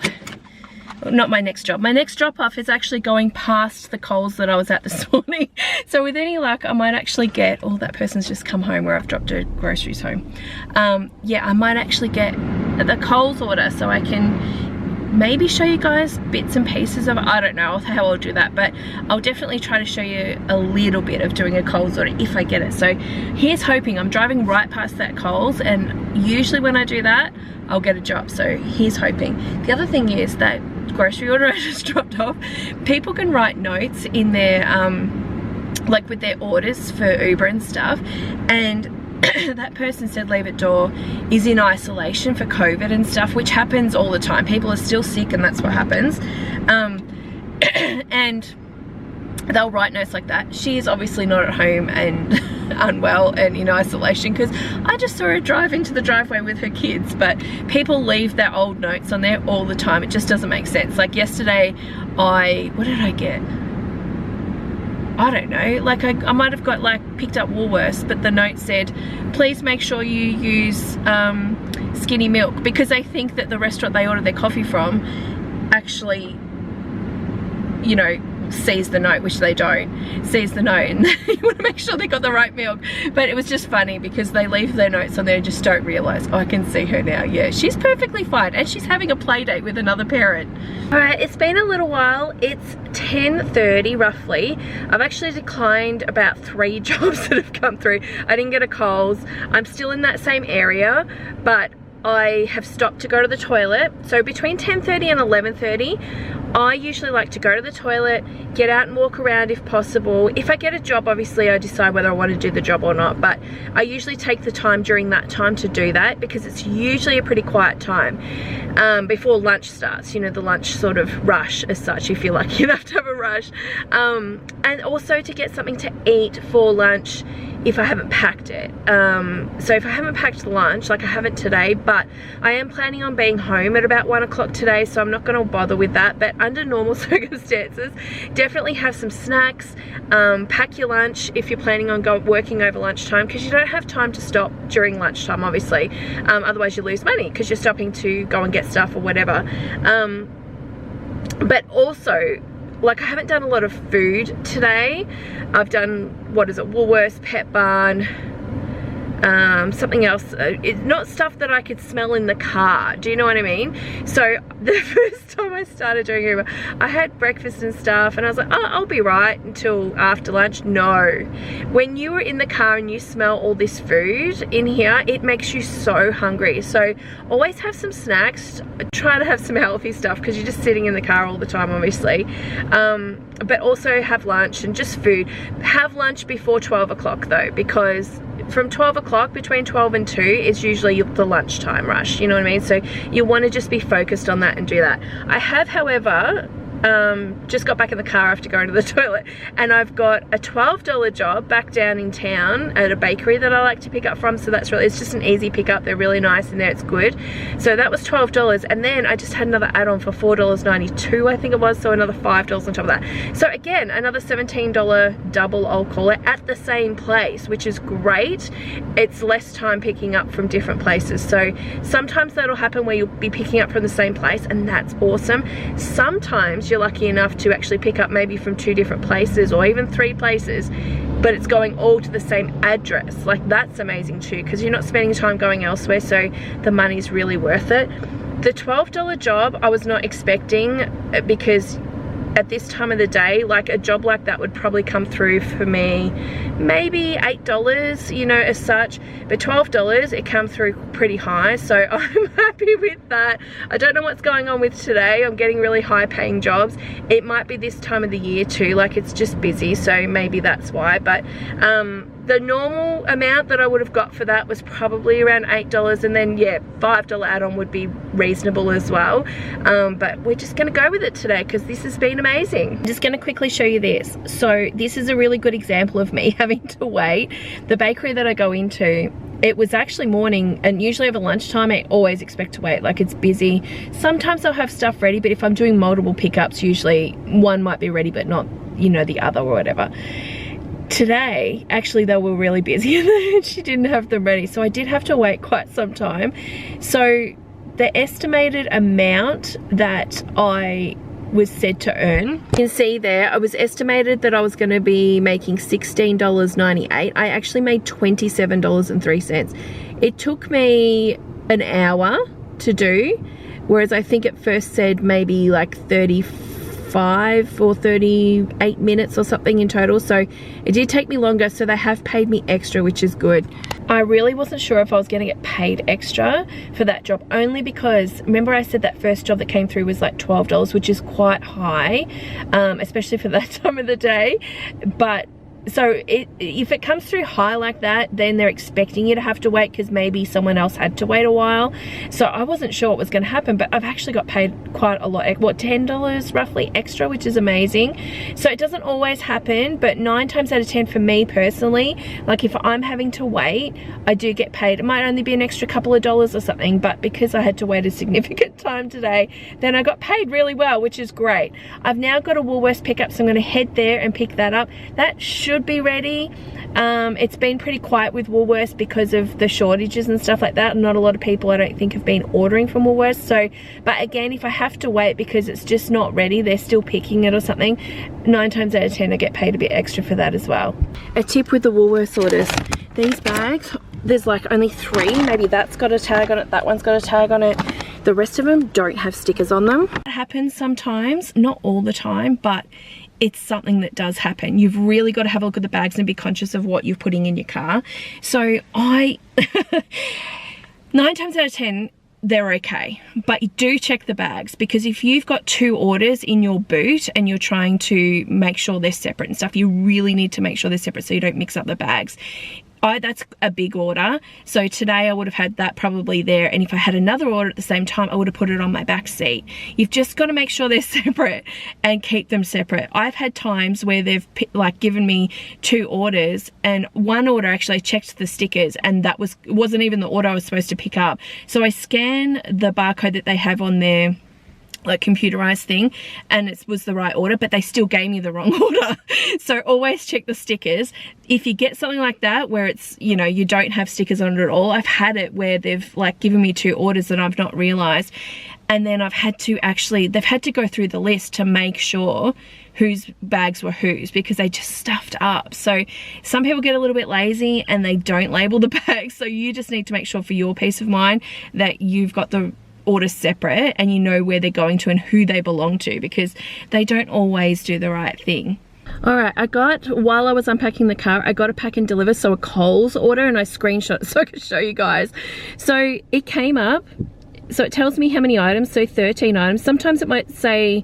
not my next job, my next drop off is actually going past the Coles that I was at this morning. So with any luck, I might actually get, oh, that person's just come home where I've dropped her groceries home. Yeah, I might actually get the Coles order so I can maybe show you guys bits and pieces of it. I don't know how I'll do that, but I'll definitely try to show you a little bit of doing a Coles order if I get it. So here's hoping. I'm driving right past that Coles, and usually when I do that, I'll get a job. So here's hoping. The other thing is that grocery order I just dropped off, people can write notes in their like with their orders for Uber and stuff, and that person said leave it door is in isolation for COVID and stuff, which happens all the time. People are still sick and that's what happens. And they'll write notes like that. She is obviously not at home and unwell and in isolation, because I just saw her drive into the driveway with her kids. But people leave their old notes on there all the time. It just doesn't make sense. Like yesterday, what did I get? I don't know, like I might have got like picked up Woolworths, but the note said, please make sure you use skinny milk, because they think that the restaurant they ordered their coffee from actually, you know, sees the note, which they don't, sees the note, and you want to make sure they got the right milk. But it was just funny because they leave their notes on there and just don't realize. Oh, I can see her now. Yeah, she's perfectly fine, and she's having a play date with another parent. All right, it's been a little while. It's 10:30 roughly. I've actually declined about 3 jobs that have come through. I didn't get a Coles. I'm still in that same area, but I have stopped to go to the toilet. So between 10:30 and 11:30, I usually like to go to the toilet, get out and walk around if possible. If I get a job, obviously I decide whether I want to do the job or not, but I usually take the time during that time to do that, because it's usually a pretty quiet time before lunch starts, you know, the lunch sort of rush as such, if you're lucky enough to have a rush. And also to get something to eat for lunch if I haven't packed it. So if I haven't packed lunch, like I haven't today, but I am planning on being home at about 1 o'clock today, so I'm not going to bother with that. But under normal circumstances, definitely have some snacks, pack your lunch if you're planning on working over lunchtime, because you don't have time to stop during lunchtime, obviously. Otherwise you lose money because you're stopping to go and get stuff or whatever. But also, like, I haven't done a lot of food today. I've done, what is it, Woolworths, Pet Barn, something else. It's not stuff that I could smell in the car. Do you know what I mean? So the first time I started doing Uber, I had breakfast and stuff, and I was like, oh, I'll be right until after lunch. No. When you are in the car and you smell all this food in here, it makes you so hungry. So always have some snacks. Try to have some healthy stuff, because you're just sitting in the car all the time, obviously. But also have lunch and just food. Have lunch before 12 o'clock though, because from 12 o'clock, between 12 and 2 is usually the lunchtime rush, you know what I mean? So you want to just be focused on that and do that. I have, however, just got back in the car after going to the toilet, and I've got a $12 job back down in town at a bakery that I like to pick up from. So that's really, it's just an easy pickup. They're really nice in there, it's good. So that was $12, and then I just had another add-on for $4.92 I think it was, so another $5 on top of that. So again, another $17 double, I'll call it, at the same place, which is great. It's less time picking up from different places. So sometimes that'll happen where you'll be picking up from the same place, and that's awesome. Sometimes you're lucky enough to actually pick up maybe from 2 different places, or even 3 places, but it's going all to the same address. Like, that's amazing too, because you're not spending time going elsewhere, so the money's really worth it. The $12 job I was not expecting, because at this time of the day, like a job like that would probably come through for me maybe $8, you know, as such, but $12 it come through pretty high, so I'm happy with that. I don't know what's going on with today. I'm getting really high paying jobs. It might be this time of the year too, like it's just busy, so maybe that's why. But the normal amount that I would have got for that was probably around $8, and then yeah, $5 add-on would be reasonable as well. But we're just gonna go with it today because this has been amazing. I'm just gonna quickly show you this. So this is a really good example of me having to wait. The bakery that I go into, it was actually morning, and usually over lunchtime I always expect to wait, like it's busy. Sometimes I'll have stuff ready, but if I'm doing multiple pickups, usually one might be ready but not, you know, the other or whatever. Today, actually they were really busy and she didn't have them ready, so I did have to wait quite some time. So the estimated amount that I was said to earn, you can see there, I was estimated that I was going to be making $16.98. I actually made $27.03. It took me an hour to do, whereas I think it first said maybe like 35 or 38 minutes or something in total, so it did take me longer. So they have paid me extra, which is good. I really wasn't sure if I was going to get paid extra for that job, only because remember I said that first job that came through was like $12, which is quite high, especially for that time of the day. But so if it comes through high like that, then they're expecting you to have to wait because maybe someone else had to wait a while. So I wasn't sure what was going to happen, but I've actually got paid quite a lot, what, $10 roughly extra, which is amazing. So it doesn't always happen, but 9 times out of 10 for me personally, like if I'm having to wait, I do get paid. It might only be an extra couple of dollars or something, but because I had to wait a significant time today, then I got paid really well, which is great. I've now got a Woolworths pickup, so I'm going to head there and pick that up. That should be ready. It's been pretty quiet with Woolworths because of the shortages and stuff like that. Not a lot of people, I don't think, have been ordering from Woolworths. So, but again, if I have to wait because it's just not ready, they're still picking it or something, 9 times out of 10 I get paid a bit extra for that as well. A tip with the Woolworths orders, these bags, there's like only 3, maybe that's got a tag on it, that one's got a tag on it. The rest of them don't have stickers on them. It happens sometimes, not all the time, but it's something that does happen. You've really got to have a look at the bags and be conscious of what you're putting in your car. So 9 times out of 10, they're okay, but do check the bags, because if you've got 2 orders in your boot and you're trying to make sure they're separate and stuff, you really need to make sure they're separate so you don't mix up the bags. That's a big order, so today I would have had that probably there, and if I had another order at the same time, I would have put it on my back seat. You've just got to make sure they're separate and keep them separate. I've had times where they've like given me 2 orders, and one order actually I checked the stickers and that wasn't even the order I was supposed to pick up. So I scan the barcode that they have on their like computerized thing, and it was the right order, but they still gave me the wrong order. So always check the stickers. If you get something like that where it's, you know, you don't have stickers on it at all, I've had it where they've like given me 2 orders that I've not realized, and then I've had to actually, they've had to go through the list to make sure whose bags were whose, because they just stuffed up. So some people get a little bit lazy and they don't label the bags, so you just need to make sure for your peace of mind that you've got the orders separate and you know where they're going to and who they belong to, because they don't always do the right thing. Alright, while I was unpacking the car, I got a pack and deliver, so a Coles order, and I screenshot it so I could show you guys. So it came up, so it tells me how many items, so 13 items. Sometimes it might say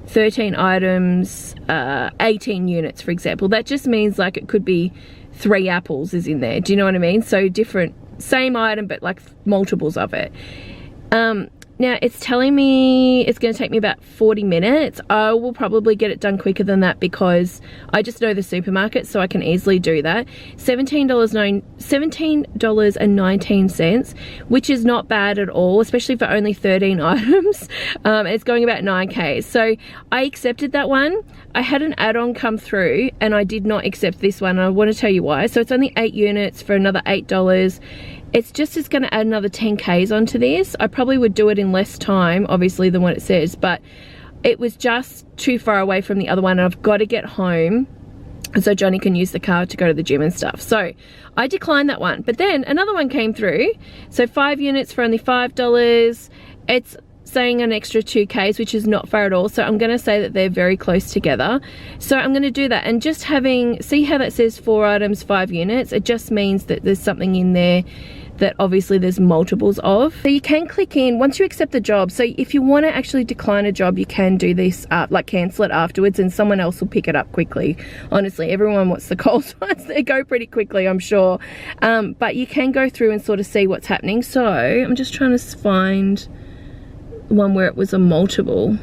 13 items, 18 units, for example. That just means like it could be 3 apples is in there. Do you know what I mean? So different, same item, but like multiples of it. Now it's telling me it's going to take me about 40 minutes. I will probably get it done quicker than that because I just know the supermarket, so I can easily do that. $17.19, which is not bad at all, especially for only 13 items. It's going about 9K. So I accepted that one. I had an add-on come through and I did not accept this one. I want to tell you why. So it's only 8 units for another $8. It's going to add another 10Ks onto this. I probably would do it in less time, obviously, than what it says, but it was just too far away from the other one, and I've got to get home so Johnny can use the car to go to the gym and stuff. So I declined that one, but then another one came through. So 5 units for only $5. It's saying an extra 2Ks, which is not far at all. So I'm going to say that they're very close together. So I'm going to do that, and just having, see how that says 4 items, 5 units? It just means that there's something in there that obviously there's multiples of. So you can click in once you accept the job. So if you want to actually decline a job, you can do this, like cancel it afterwards, and someone else will pick it up quickly. Honestly, everyone wants the Coles ones. They go pretty quickly, I'm sure. But you can go through and sort of see what's happening. So I'm just trying to find one where it was a multiple.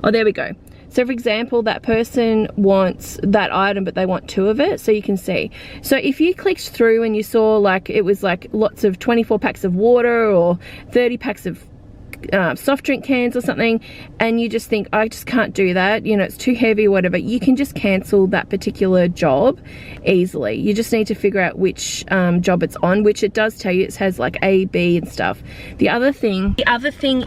Oh, there we go. So for example, that person wants that item, but they want 2 of it, so you can see. So if you clicked through and you saw like it was like lots of 24 packs of water or 30 packs of soft drink cans or something, and you just think, I just can't do that, you know, it's too heavy or whatever, you can just cancel that particular job easily. You just need to figure out which job it's on, which it does tell you. It has like A, B and stuff. The other thing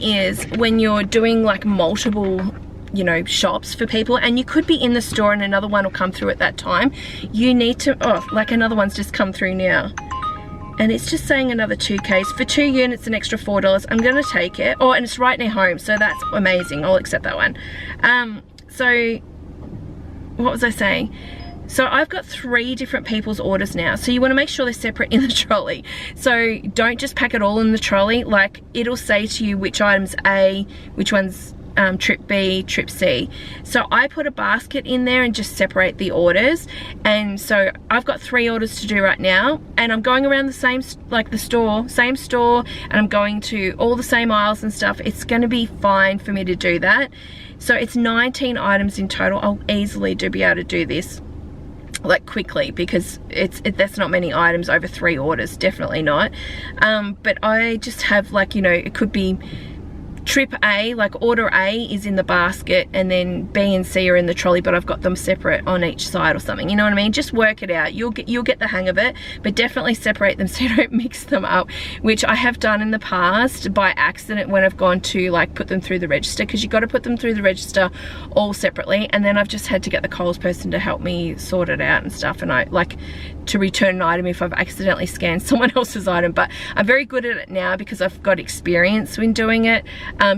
is when you're doing like multiple, you know, shops for people, and you could be in the store and another one will come through at that time, you need to, oh, like another one's just come through now, and it's just saying another 2Ks. For 2 units, an extra $4. I'm gonna take it. Oh, and it's right near home, so that's amazing. I'll accept that one. So what was I saying? So I've got 3 different people's orders now, so you want to make sure they're separate in the trolley. So don't just pack it all in the trolley. Like, it'll say to you which item's A, which one's trip B, trip C. So I put a basket in there and just separate the orders. And so I've got 3 orders to do right now, and I'm going around the same, like the store, same store, and I'm going to all the same aisles and stuff. It's going to be fine for me to do that. So it's 19 items in total. I'll easily be able to do this like quickly, because that's not many items over 3 orders, definitely not. But I just have, like, you know, it could be trip A, like order A is in the basket, and then B and C are in the trolley, but I've got them separate on each side or something, you know what I mean? Just work it out. You'll get the hang of it, but definitely separate them so you don't mix them up, which I have done in the past by accident when I've gone to like put them through the register, because you've got to put them through the register all separately, and then I've just had to get the Coles person to help me sort it out and stuff, and I like to return an item if I've accidentally scanned someone else's item. But I'm very good at it now because I've got experience in doing it.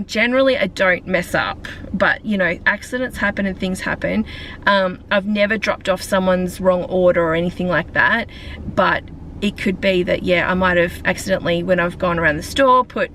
Generally I don't mess up, but you know, accidents happen and things happen. I've never dropped off someone's wrong order or anything like that, but it could be that, yeah, I might have accidentally, when I've gone around the store, put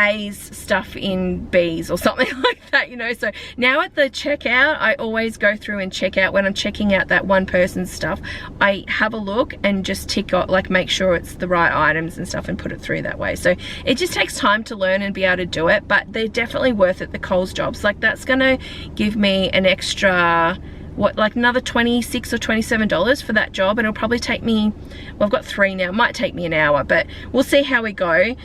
A's stuff in B's or something like that, you know. So now at the checkout, I always go through and check out, when I'm checking out that one person's stuff, I have a look and just tick off, like make sure it's the right items and stuff, and put it through that way. So it just takes time to learn and be able to do it, but they're definitely worth it, the Coles jobs. Like, that's gonna give me an extra, what, like another $26 or $27 for that job, and it'll probably take me, well, I've got 3 now, it might take me an hour, but we'll see how we go.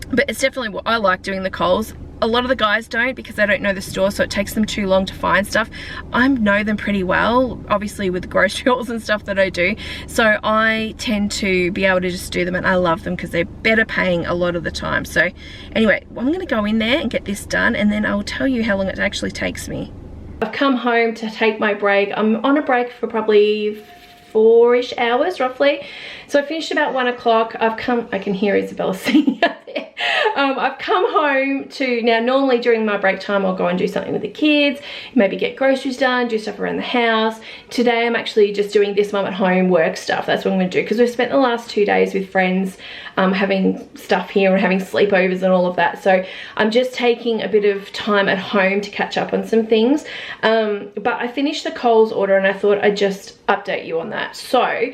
But it's definitely what I like doing, the Coles. A lot of the guys don't, because they don't know the store, so it takes them too long to find stuff. I know them pretty well, obviously with the grocery hauls and stuff that I do, so I tend to be able to just do them, and I love them because they're better paying a lot of the time. So anyway, I'm going to go in there and get this done, and then I'll tell you how long it actually takes me. I've come home to take my break. I'm on a break for probably 4-ish hours roughly. So I finished about 1 o'clock. I can hear Isabella singing out there. I've come home to, now normally during my break time I'll go and do something with the kids, maybe get groceries done, do stuff around the house. Today I'm actually just doing this mum at home work stuff. That's what I'm going to do, because we've spent the last 2 days with friends having stuff here and having sleepovers and all of that. So I'm just taking a bit of time at home to catch up on some things. But I finished the Coles order and I thought I'd just update you on that. So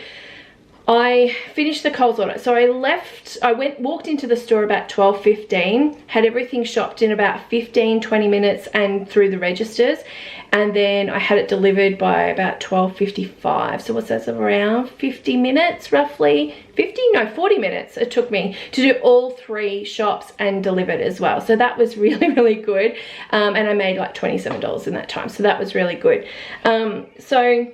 I finished the Coles order. So I walked into the store about 12:15, had everything shopped in about 15-20 minutes and through the registers, and then I had it delivered by about 12:55. So what's that, around 50 minutes roughly? 40 minutes it took me to do all 3 shops and delivered as well. So that was really, really good. And I made like $27 in that time. So that was really good. So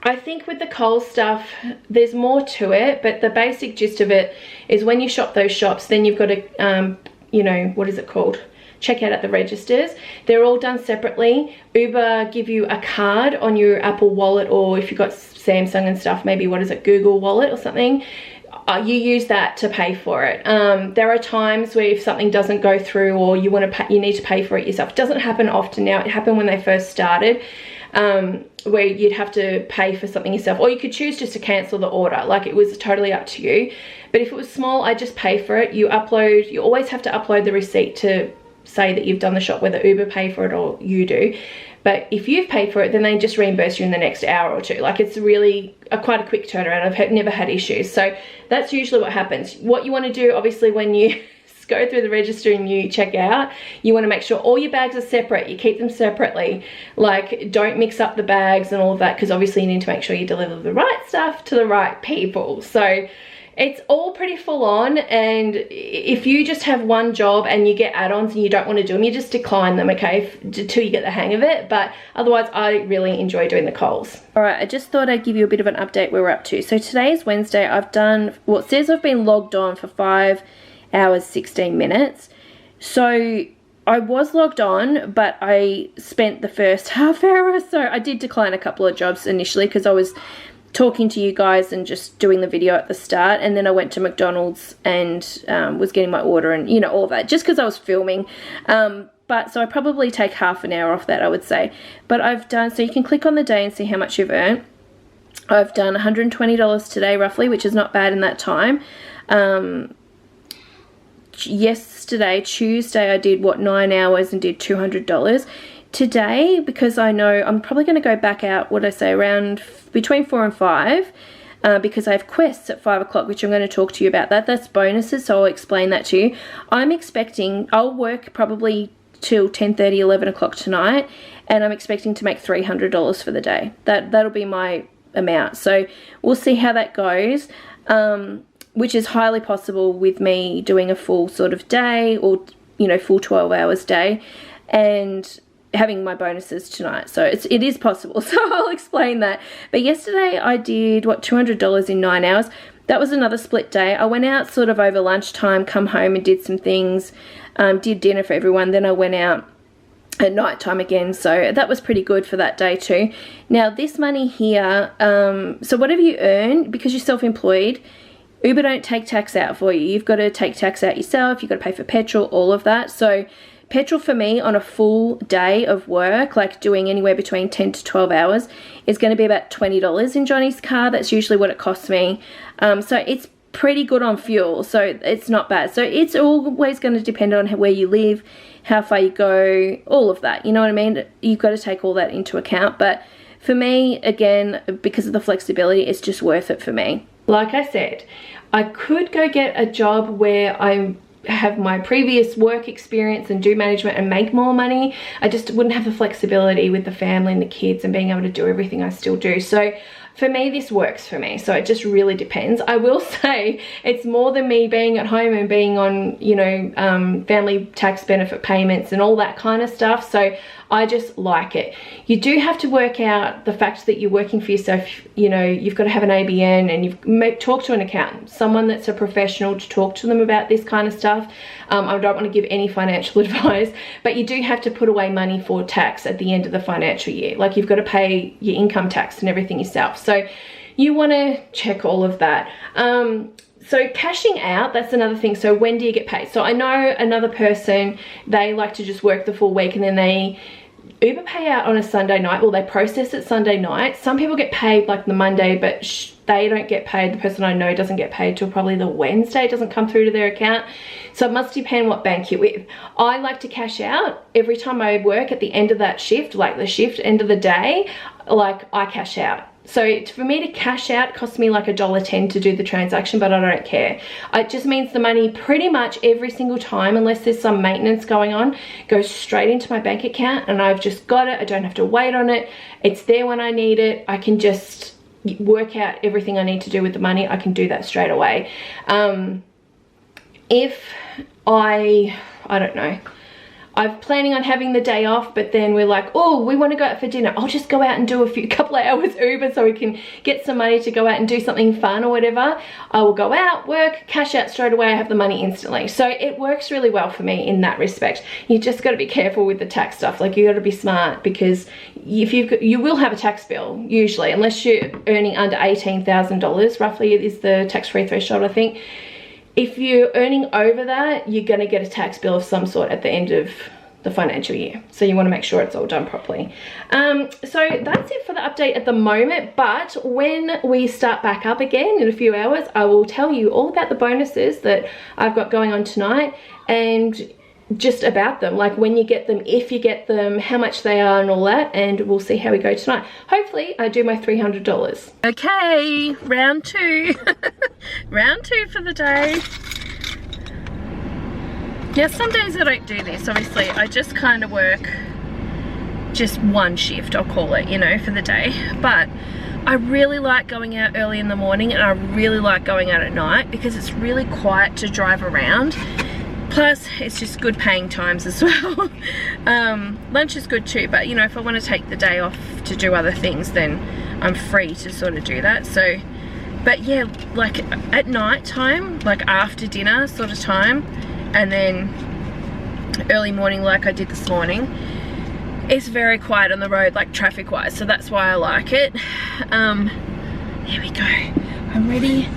I think with the Coles stuff, there's more to it, but the basic gist of it is when you shop those shops, then you've got to, you know, what is it called? Check out at the registers. They're all done separately. Uber give you a card on your Apple Wallet, or if you've got Samsung and stuff, maybe, what is it, Google Wallet or something. you use that to pay for it. There are times where if something doesn't go through or you want to pay, you need to pay for it yourself. It doesn't happen often now. It happened when they first started, where you'd have to pay for something yourself, or you could choose just to cancel the order. Like, it was totally up to you. But if it was small, I just pay for it. You always have to upload the receipt to say that you've done the shop, whether Uber pay for it or you do. But if you've paid for it, then they just reimburse you in the next hour or two. Like, it's really quite a quick turnaround. I've never had issues. So that's usually what happens. What you want to do, obviously, when you go through the register and you check out, you want to make sure all your bags are separate. You keep them separately. Like, don't mix up the bags and all of that, because obviously you need to make sure you deliver the right stuff to the right people. So it's all pretty full on, and if you just have one job and you get add-ons and you don't want to do them, you just decline them, okay, until you get the hang of it. But otherwise, I really enjoy doing the Coles. All right, I just thought I'd give you a bit of an update where we're up to. So today is Wednesday. I've done, well, it says I've been logged on for 5 hours 16 minutes. So I was logged on, but I spent the first half hour, so I did decline a couple of jobs initially because I was talking to you guys and just doing the video at the start, and then I went to McDonald's and was getting my order and, you know, all of that, just because I was filming. But so I probably take half an hour off that, I would say. But I've done, so you can click on the day and see how much you've earned. I've done $120 today roughly, which is not bad in that time. Yesterday, Tuesday, I did 9 hours and did $200. Today, because I know I'm probably going to go back out, what I say, around between 4 and 5, because I have quests at 5 o'clock, which I'm going to talk to you about. That's bonuses, so I'll explain that to you. I'm expecting, I'll work probably till 10:30, 11 o'clock tonight, and I'm expecting to make $300 for the day. That'll be my amount. So we'll see how that goes, which is highly possible with me doing a full sort of day, or, you know, full 12 hours day, and having my bonuses tonight. So it is possible, so I'll explain that. But yesterday I did, what, $200 in 9 hours. That was another split day. I went out sort of over lunchtime, come home and did some things, did dinner for everyone, then I went out at night time again, so that was pretty good for that day too. Now this money here, so whatever you earn, because you're self-employed, Uber don't take tax out for you. You've got to take tax out yourself, you've got to pay for petrol, all of that. So petrol for me on a full day of work, like doing anywhere between 10 to 12 hours, is going to be about $20 in Johnny's car. That's usually what it costs me. So it's pretty good on fuel, so it's not bad. So it's always going to depend on where you live, how far you go, all of that. You know what I mean? You've got to take all that into account. But for me, again, because of the flexibility, it's just worth it for me. Like I said, I could go get a job where I have my previous work experience and do management and make more money. I just wouldn't have the flexibility with the family and the kids and being able to do everything I still do. So for me, this works for me. So it just really depends. I will say it's more than me being at home and being on, you know, family tax benefit payments and all that kind of stuff. So I just like it. You do have to work out the fact that you're working for yourself. You know, you've got to have an ABN, and you've talk to an accountant, someone that's a professional, to talk to them about this kind of stuff. I don't want to give any financial advice, but you do have to put away money for tax at the end of the financial year. Like, you've got to pay your income tax and everything yourself. So you want to check all of that. So cashing out, that's another thing. So when do you get paid? So I know another person, they like to just work the full week and then they Uber pay out on a Sunday night. Well, they process it Sunday night. Some people get paid like the Monday, but they don't get paid. The person I know doesn't get paid till probably the Wednesday. It doesn't come through to their account. So it must depend what bank you're with. I like to cash out every time I work at the end of that shift, like the shift end of the day, like I cash out. So for me to cash out costs me like $1.10 to do the transaction, but I don't care. It just means the money pretty much every single time, unless there's some maintenance going on, goes straight into my bank account, and I've just got it. I don't have to wait on it. It's there when I need it. I can just work out everything I need to do with the money. I can do that straight away. If I don't know, I'm planning on having the day off, but then we're like, oh, we want to go out for dinner. I'll just go out and do a couple of hours Uber so we can get some money to go out and do something fun or whatever. I will go out, work, cash out straight away, I have the money instantly. So it works really well for me in that respect. You just got to be careful with the tax stuff. Like, you got to be smart, because if you will have a tax bill usually, unless you're earning under $18,000 roughly is the tax-free threshold, I think. If you're earning over that, you're going to get a tax bill of some sort at the end of the financial year. So you want to make sure it's all done properly. So that's it for the update at the moment. But when we start back up again in a few hours, I will tell you all about the bonuses that I've got going on tonight, and just about them, like when you get them, if you get them, how much they are and all that, and we'll see how we go tonight. Hopefully I do my $300. Okay, round 2. Round 2 for the day. Yeah, some days I don't do this, obviously. I just kind of work just one shift, I'll call it, you know, for the day. But I really like going out early in the morning, and I really like going out at night because it's really quiet to drive around. Plus, it's just good paying times as well. Lunch is good too, but you know, if I want to take the day off to do other things, then I'm free to sort of do that. So, but yeah, like at night time, like after dinner sort of time, and then early morning like I did this morning, it's very quiet on the road, like traffic wise, so that's why I like it. Here we go, I'm ready.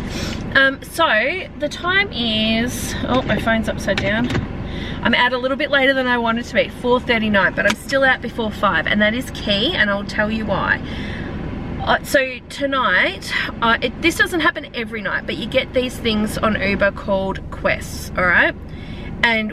So the time is, oh, my phone's upside down. I'm out a little bit later than I wanted to be, 4:39, but I'm still out before 5, and that is key, and I'll tell you why. So tonight, this doesn't happen every night, but you get these things on Uber called quests, all right? And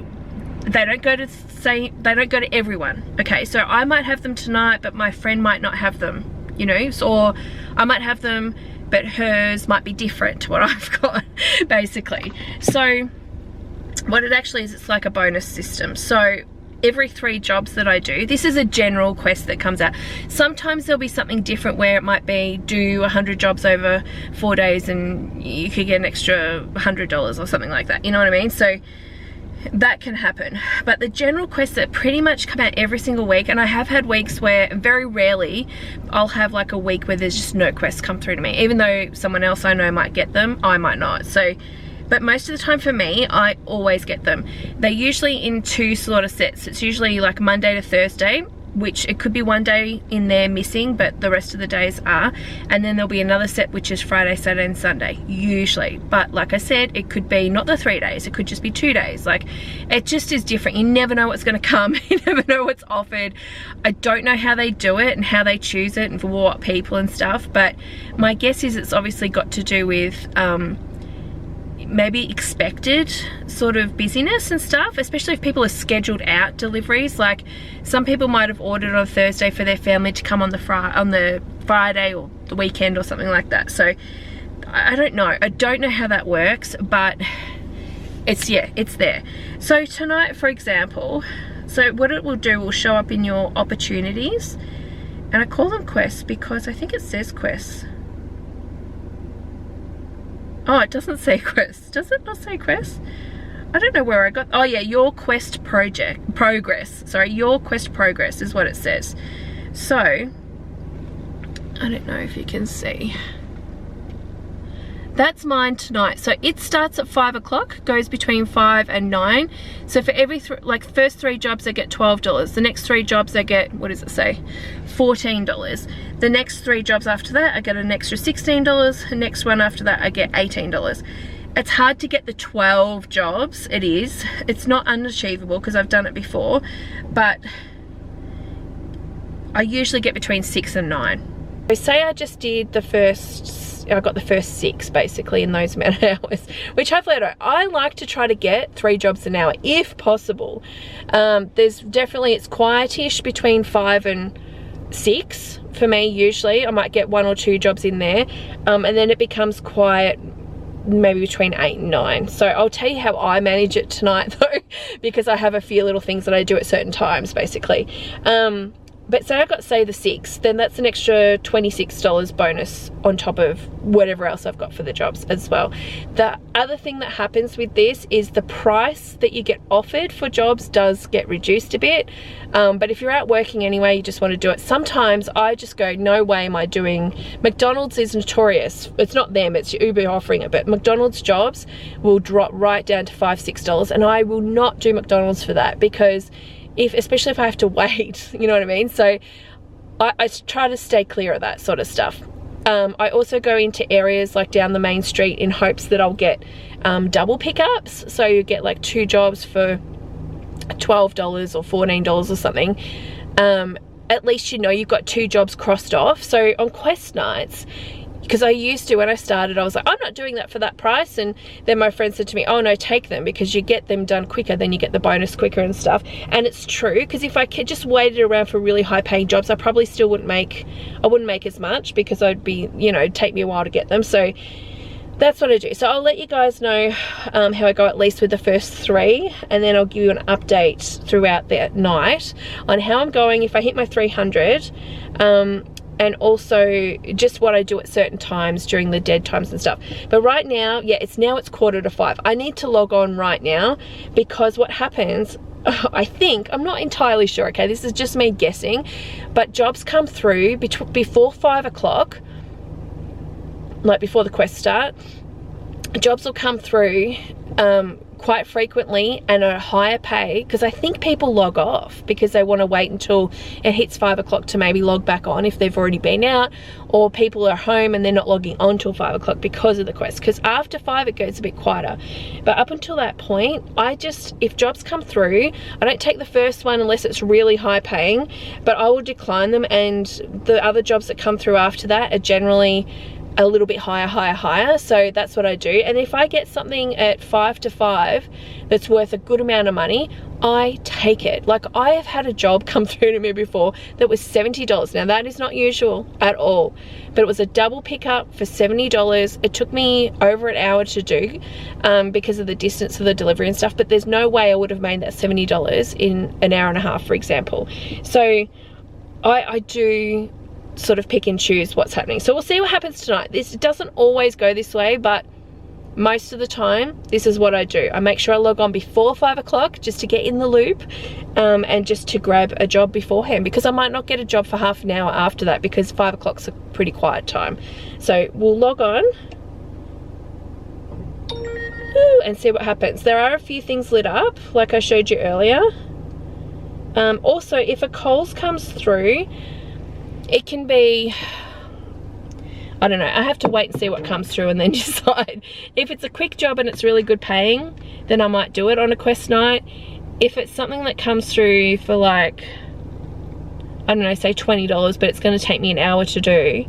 they don't go to everyone, okay? So I might have them tonight, but my friend might not have them, you know? So, or I might have them, but hers might be different to what I've got, basically. So what it actually is, it's like a bonus system. So every 3 jobs that I do, this is a general quest that comes out. Sometimes there'll be something different where it might be do 100 jobs over 4 days and you could get an extra $100 or something like that, you know what I mean? So that can happen, but the general quests that pretty much come out every single week, and I have had weeks where very rarely I'll have like a week where there's just no quests come through to me, even though someone else I know might get them, I might not. So, but most of the time for me, I always get them. They're usually in 2 sort of sets. It's usually like Monday to Thursday, which it could be one day in there missing, but the rest of the days are. And then there'll be another set, which is Friday, Saturday, and Sunday, usually. But like I said, it could be not the 3 days, it could just be 2 days. Like, it just is different. You never know what's gonna come, you never know what's offered. I don't know how they do it and how they choose it and for what people and stuff, but my guess is it's obviously got to do with maybe expected sort of busyness and stuff, especially if people are scheduled out deliveries. Like, some people might have ordered on Thursday for their family to come on the Friday or the weekend or something like that. So I don't know. I don't know how that works, but it's, yeah, it's there. So tonight, for example, so what it will do will show up in your opportunities, and I call them quests because I think it says quests. Oh, it doesn't say quest. Does it not say quest? I don't know where I got, oh yeah, your quest progress. Sorry, your quest progress is what it says. So, I don't know if you can see. That's mine tonight. So it starts at 5 o'clock, goes between 5 and 9. So for every, like first 3 jobs I get $12. The next 3 jobs I get, what does it say? $14. The next 3 jobs after that I get an extra $16. The next one after that I get $18. It's hard to get the 12 jobs, it is. It's not unachievable because I've done it before, but I usually get between 6 and 9. So say I just did the first, I got the first 6 basically in those amount of hours, which hopefully I don't. I like to try to get 3 jobs an hour if possible. There's definitely, it's quietish between 5 and 6 for me usually. I might get 1 or 2 jobs in there, and then it becomes quiet maybe between 8 and 9. So I'll tell you how I manage it tonight though, because I have a few little things that I do at certain times basically. but say I got, say, the 6, then that's an extra $26 bonus on top of whatever else I've got for the jobs as well. The other thing that happens with this is the price that you get offered for jobs does get reduced a bit. But if you're out working anyway, you just want to do it. Sometimes I just go, no way am I doing, McDonald's is notorious. It's not them, it's Uber offering it, but McDonald's jobs will drop right down to $5, $6, and I will not do McDonald's for that, because especially if I have to wait, you know what I mean? So I try to stay clear of that sort of stuff. I also go into areas like down the main street in hopes that I'll get double pickups. So you get like 2 jobs for $12 or $14 or something. At least you know you've got 2 jobs crossed off. So on quest nights, because I used to, when I started, I was like, I'm not doing that for that price. And then my friend said to me, oh no, take them, because you get them done quicker, then you get the bonus quicker and stuff. And it's true, because if I just waited around for really high paying jobs, I probably still wouldn't make as much, because I'd be, you know, take me a while to get them. So that's what I do. So I'll let you guys know how I go, at least with the first 3, and then I'll give you an update throughout the night on how I'm going, if I hit my 300, and also just what I do at certain times during the dead times and stuff. But right now, yeah, it's 4:45. I need to log on right now, because what happens, I think, I'm not entirely sure, okay, this is just me guessing, but jobs come through before 5 o'clock, like before the quest start. Jobs will come through quite frequently and a higher pay, because I think people log off because they want to wait until it hits 5 o'clock to maybe log back on if they've already been out, or people are home and they're not logging on till 5 o'clock because of the quest, because after 5 it goes a bit quieter. But up until that point, if jobs come through, I don't take the first one unless it's really high paying, but I will decline them, and the other jobs that come through after that are generally a little bit higher. So that's what I do. And if I get something at 5 to 5 that's worth a good amount of money, I take it. Like, I have had a job come through to me before that was $70. Now that is not usual at all, but it was a double pickup for $70. It took me over an hour to do because of the distance of the delivery and stuff, but there's no way I would have made that $70 in an hour and a half, for example. So I do sort of pick and choose what's happening. So we'll see what happens tonight. This doesn't always go this way, but most of the time this is what I do. I make sure I log on before 5 o'clock just to get in the loop, and just to grab a job beforehand, because I might not get a job for half an hour after that, because 5 o'clock's a pretty quiet time. So we'll log on and see what happens. There are a few things lit up like I showed you earlier. Also, if a Coles comes through, it can be, I don't know, I have to wait and see what comes through and then decide. If it's a quick job and it's really good paying, then I might do it on a quest night. If it's something that comes through for like, I don't know, say $20, but it's going to take me an hour to do,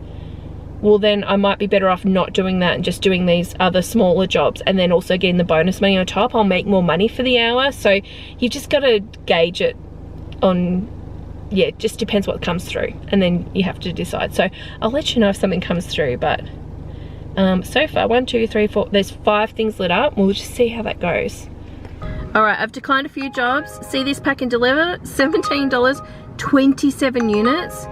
well then I might be better off not doing that and just doing these other smaller jobs, and then also getting the bonus money on top. I'll make more money for the hour. So you just got to gauge it on, yeah, it just depends what comes through, and then you have to decide. So I'll let you know if something comes through, but so far 1, 2, 3, 4, there's 5 things lit up. We'll just see how that goes. All right, I've declined a few jobs. See this pack and deliver, $17, 27 units,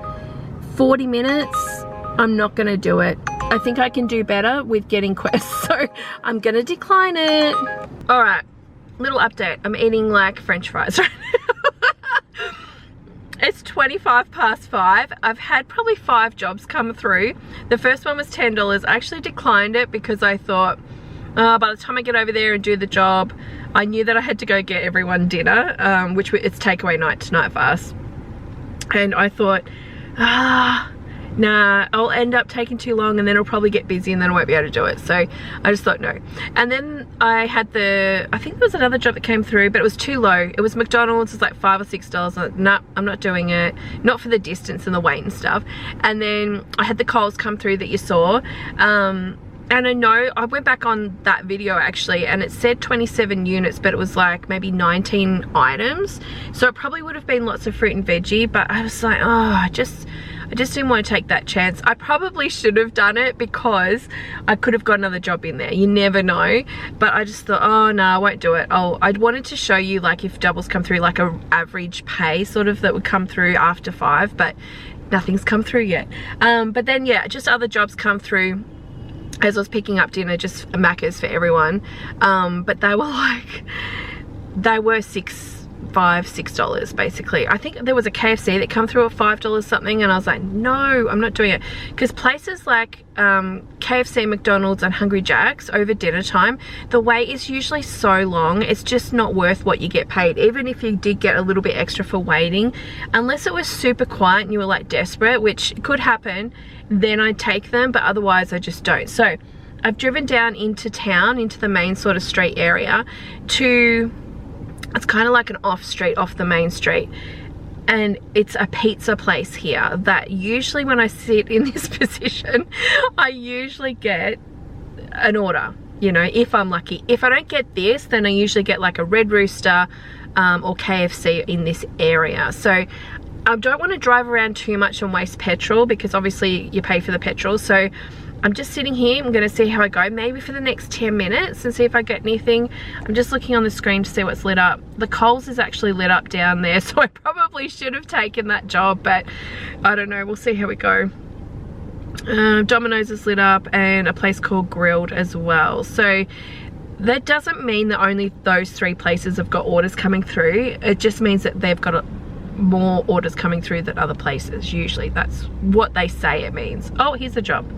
40 minutes. I'm not gonna do it. I think I can do better with getting quests, so I'm gonna decline it. All right, little update. I'm eating like French fries right now. It's 5:25. I've had probably 5 jobs come through. The first one was $10. I actually declined it because I thought, by the time I get over there and do the job, I knew that I had to go get everyone dinner, which it's takeaway night tonight for us. And I thought, nah, I'll end up taking too long and then I'll probably get busy and then I won't be able to do it. So I just thought no. And then I had I think there was another job that came through, but it was too low. It was McDonald's. It was like $5 or $6. I'm like, nah, I'm not doing it. Not for the distance and the wait and stuff. And then I had the Coles come through that you saw. And I know, I went back on that video actually, and it said 27 units, but it was like maybe 19 items. So it probably would have been lots of fruit and veggie, but I was like, oh, I just didn't want to take that chance. I probably should have done it because I could have got another job in there. You never know. But I just thought, oh no, I won't do it. I wanted to show you like if doubles come through, like a average pay sort of that would come through after 5, but nothing's come through yet. But then yeah, just other jobs come through as I was picking up dinner, just Macca's for everyone. But they were like, they were $6 basically. I think there was a KFC that come through at $5 something, and I was like, no, I'm not doing it. Because places like KFC, McDonald's and Hungry Jack's over dinner time, the wait is usually so long, it's just not worth what you get paid. Even if you did get a little bit extra for waiting, unless it was super quiet and you were like desperate, which could happen, then I'd take them, but otherwise I just don't. So I've driven down into town, into the main sort of street area to, it's kind of like an off street off the main street, and it's a pizza place here that usually when I sit in this position, I usually get an order, you know, if I'm lucky. If I don't get this, then I usually get like a Red Rooster or KFC in this area. So I don't want to drive around too much and waste petrol, because obviously you pay for the petrol. So I'm just sitting here, I'm going to see how I go, maybe for the next 10 minutes and see if I get anything. I'm just looking on the screen to see what's lit up. The Coles is actually lit up down there, so I probably should have taken that job, but I don't know, we'll see how we go. Domino's is lit up, and a place called Grilled as well. So that doesn't mean that only those 3 places have got orders coming through. It just means that they've got more orders coming through than other places. Usually that's what they say it means. Oh, here's a job.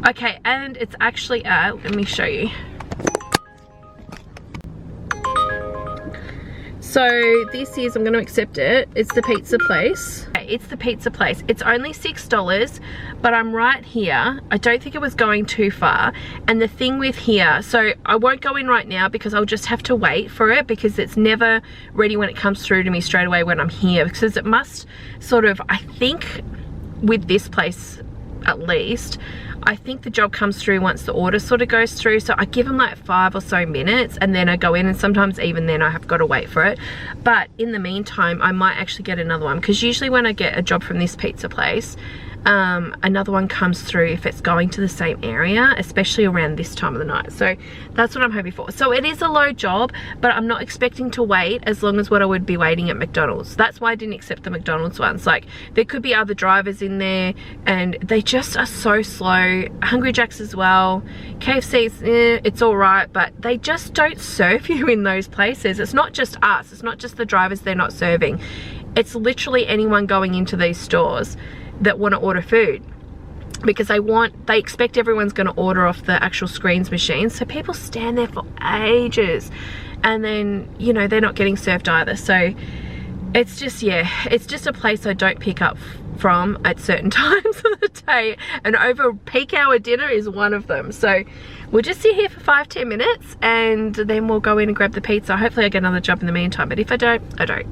Okay, and it's actually at, let me show you. So this is, I'm going to accept it, it's the pizza place. It's the pizza place. It's only $6, but I'm right here. I don't think it was going too far. And the thing with here, so I won't go in right now because I'll just have to wait for it, because it's never ready when it comes through to me straight away when I'm here, because it must sort of, I think with this place at least, I think the job comes through once the order sort of goes through. So I give them like 5 or so minutes, and then I go in, and sometimes even then I have got to wait for it. But in the meantime, I might actually get another one, because usually when I get a job from this pizza place, another one comes through if it's going to the same area, especially around this time of the night. So that's what I'm hoping for. So it is a low job, but I'm not expecting to wait as long as what I would be waiting at McDonald's. That's why I didn't accept the McDonald's ones. Like, there could be other drivers in there, and they just are so slow. Hungry Jack's as well. KFC's, it's all right, but they just don't serve you in those places. It's not just us. It's not just the drivers they're not serving. It's literally anyone going into these stores that want to order food, because they expect everyone's going to order off the actual screens machine. So people stand there for ages, and then, you know, they're not getting served either. So it's just, yeah, it's just a place I don't pick up from at certain times of the day, and over peak hour dinner is one of them. So we'll just sit here for 5-10 minutes, and then we'll go in and grab the pizza. Hopefully I get another job in the meantime, but if I don't, I don't.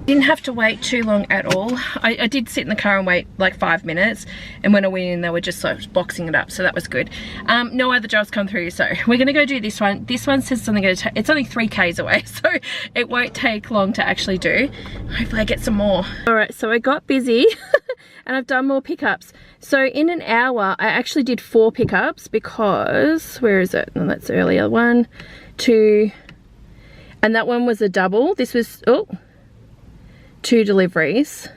Didn't have to wait too long at all. I did sit in the car and wait like 5 minutes, and when I went in they were just sort of boxing it up, so that was good. No other jobs come through, so we're gonna go do this one. This one says something gonna take, it's only 3 k's away, so it won't take long to actually do. Hopefully I get some more. Alright, so I got busy and I've done more pickups. So in an hour I actually did 4 pickups, because, where is it? No, that's earlier. 1, 2, and that one was a double. This was, oh, 2 deliveries.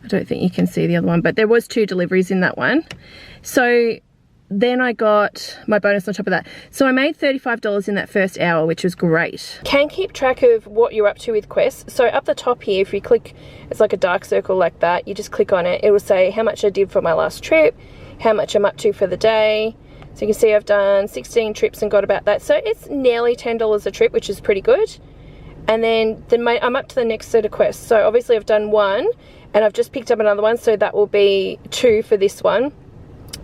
I don't think you can see the other one, but there was 2 deliveries in that one. So then I got my bonus on top of that. So I made $35 in that first hour, which was great. Can keep track of what you're up to with quests. So up the top here, if you click, it's like a dark circle like that, you just click on it, it will say how much I did for my last trip, how much I'm up to for the day. So you can see I've done 16 trips and got about that. So it's nearly $10 a trip, which is pretty good. And then I'm up to the next set of quests. So obviously I've done 1, and I've just picked up another one, so that will be 2 for this one.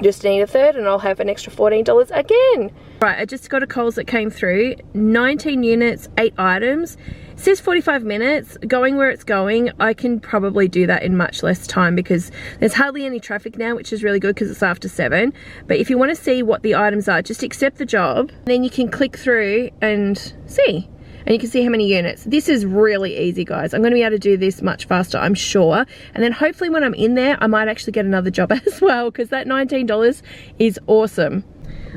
Just need a 3rd, and I'll have an extra $14 again. Right, I just got a Coles that came through. 19 units, 8 items. It says 45 minutes. Going where it's going, I can probably do that in much less time, because there's hardly any traffic now, which is really good because it's after 7. But if you want to see what the items are, just accept the job. Then you can click through and see. and you can see how many units. This is really easy, guys. I'm going to be able to do this much faster, I'm sure. And then hopefully when I'm in there, I might actually get another job as well, because that $19 is awesome.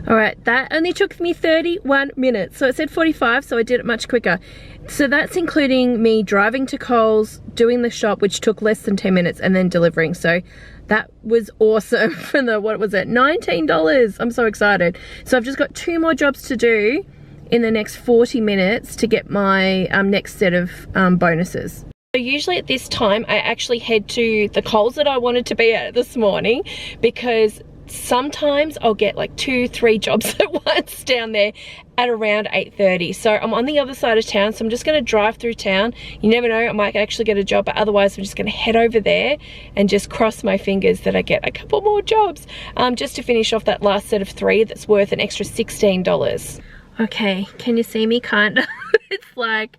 All right, that only took me 31 minutes. So it said 45, so I did it much quicker. So that's including me driving to Coles, doing the shop, which took less than 10 minutes, and then delivering. So that was awesome for the, what was it, $19. I'm so excited. So I've just got 2 more jobs to do in the next 40 minutes to get my next set of bonuses. So usually at this time, I actually head to the Coles that I wanted to be at this morning, because sometimes I'll get like 2-3 jobs at once down there at around 8:30. So I'm on the other side of town, so I'm just going to drive through town. You never know, I might actually get a job, but otherwise I'm just going to head over there and just cross my fingers that I get a couple more jobs, just to finish off that last set of 3 that's worth an extra $16. Okay, can you see me? Kind of. It's like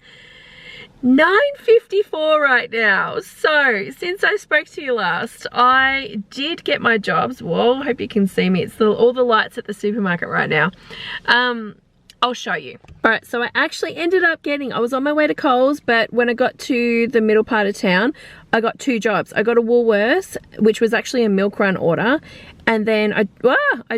9:54 right now. So since I spoke to you last, I did get my jobs. Whoa, hope you can see me. It's all the lights at the supermarket right now. I'll show you. All right, so I actually ended up getting, I was on my way to Coles, but when I got to the middle part of town, I got 2 jobs. I got a Woolworths, which was actually a milk run order, and then I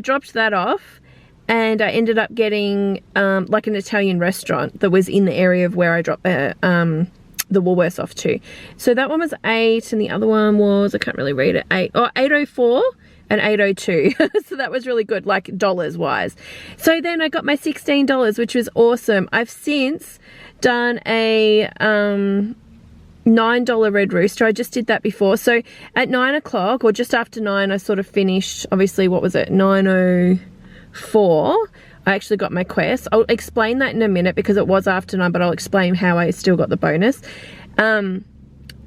dropped that off, and I ended up getting like an Italian restaurant that was in the area of where I dropped the Woolworths off to. So that one was 8, and the other one was, I can't really read it, 804 and 802. So that was really good, like dollars wise. So then I got my $16, which was awesome. I've since done a $9 Red Rooster. I just did that before. So at 9 o'clock or just after 9, I sort of finished, obviously, what was it, 9:04. I actually got my quest. I'll explain that in a minute because it was after 9, but I'll explain how I still got the bonus.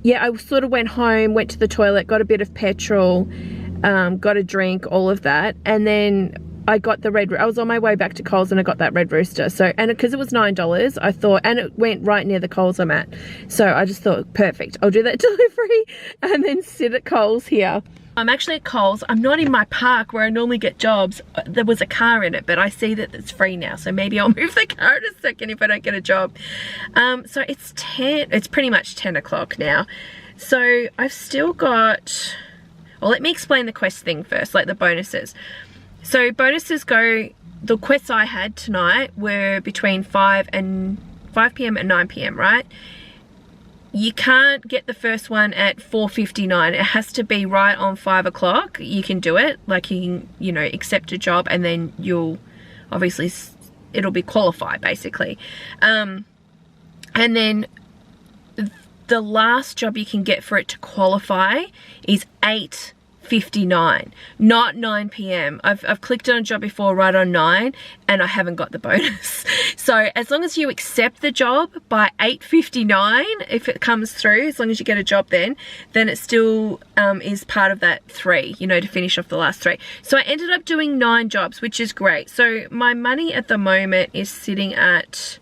Yeah, I sort of went home, went to the toilet, got a bit of petrol, got a drink, all of that, and then I got the I was on my way back to Coles and I got that Red Rooster. So, and because it was $9, I thought, and it went right near the Coles I'm at, so I just thought, perfect, I'll do that delivery and then sit at Coles here. I'm actually at Coles. I'm not in my park where I normally get jobs. There was a car in it, but I see that it's free now, so maybe I'll move the car in a second if I don't get a job. So it's pretty much 10 o'clock now. So I've still got, well, let me explain the quest thing first, like the bonuses. So bonuses go, the quests I had tonight were between 5 p.m. and 9 p.m, right? You can't get the first one at 4:59. It has to be right on 5 o'clock. You can do it, like you can, you know, accept a job and then you'll, obviously, it'll be qualified basically. And then the last job you can get for it to qualify is 8:59, not 9 p.m. I've clicked on a job before right on 9 and I haven't got the bonus. So as long as you accept the job by 8:59, if it comes through, as long as you get a job then it still is part of that 3, you know, to finish off the last 3. So I ended up doing 9 jobs, which is great. So my money at the moment is sitting at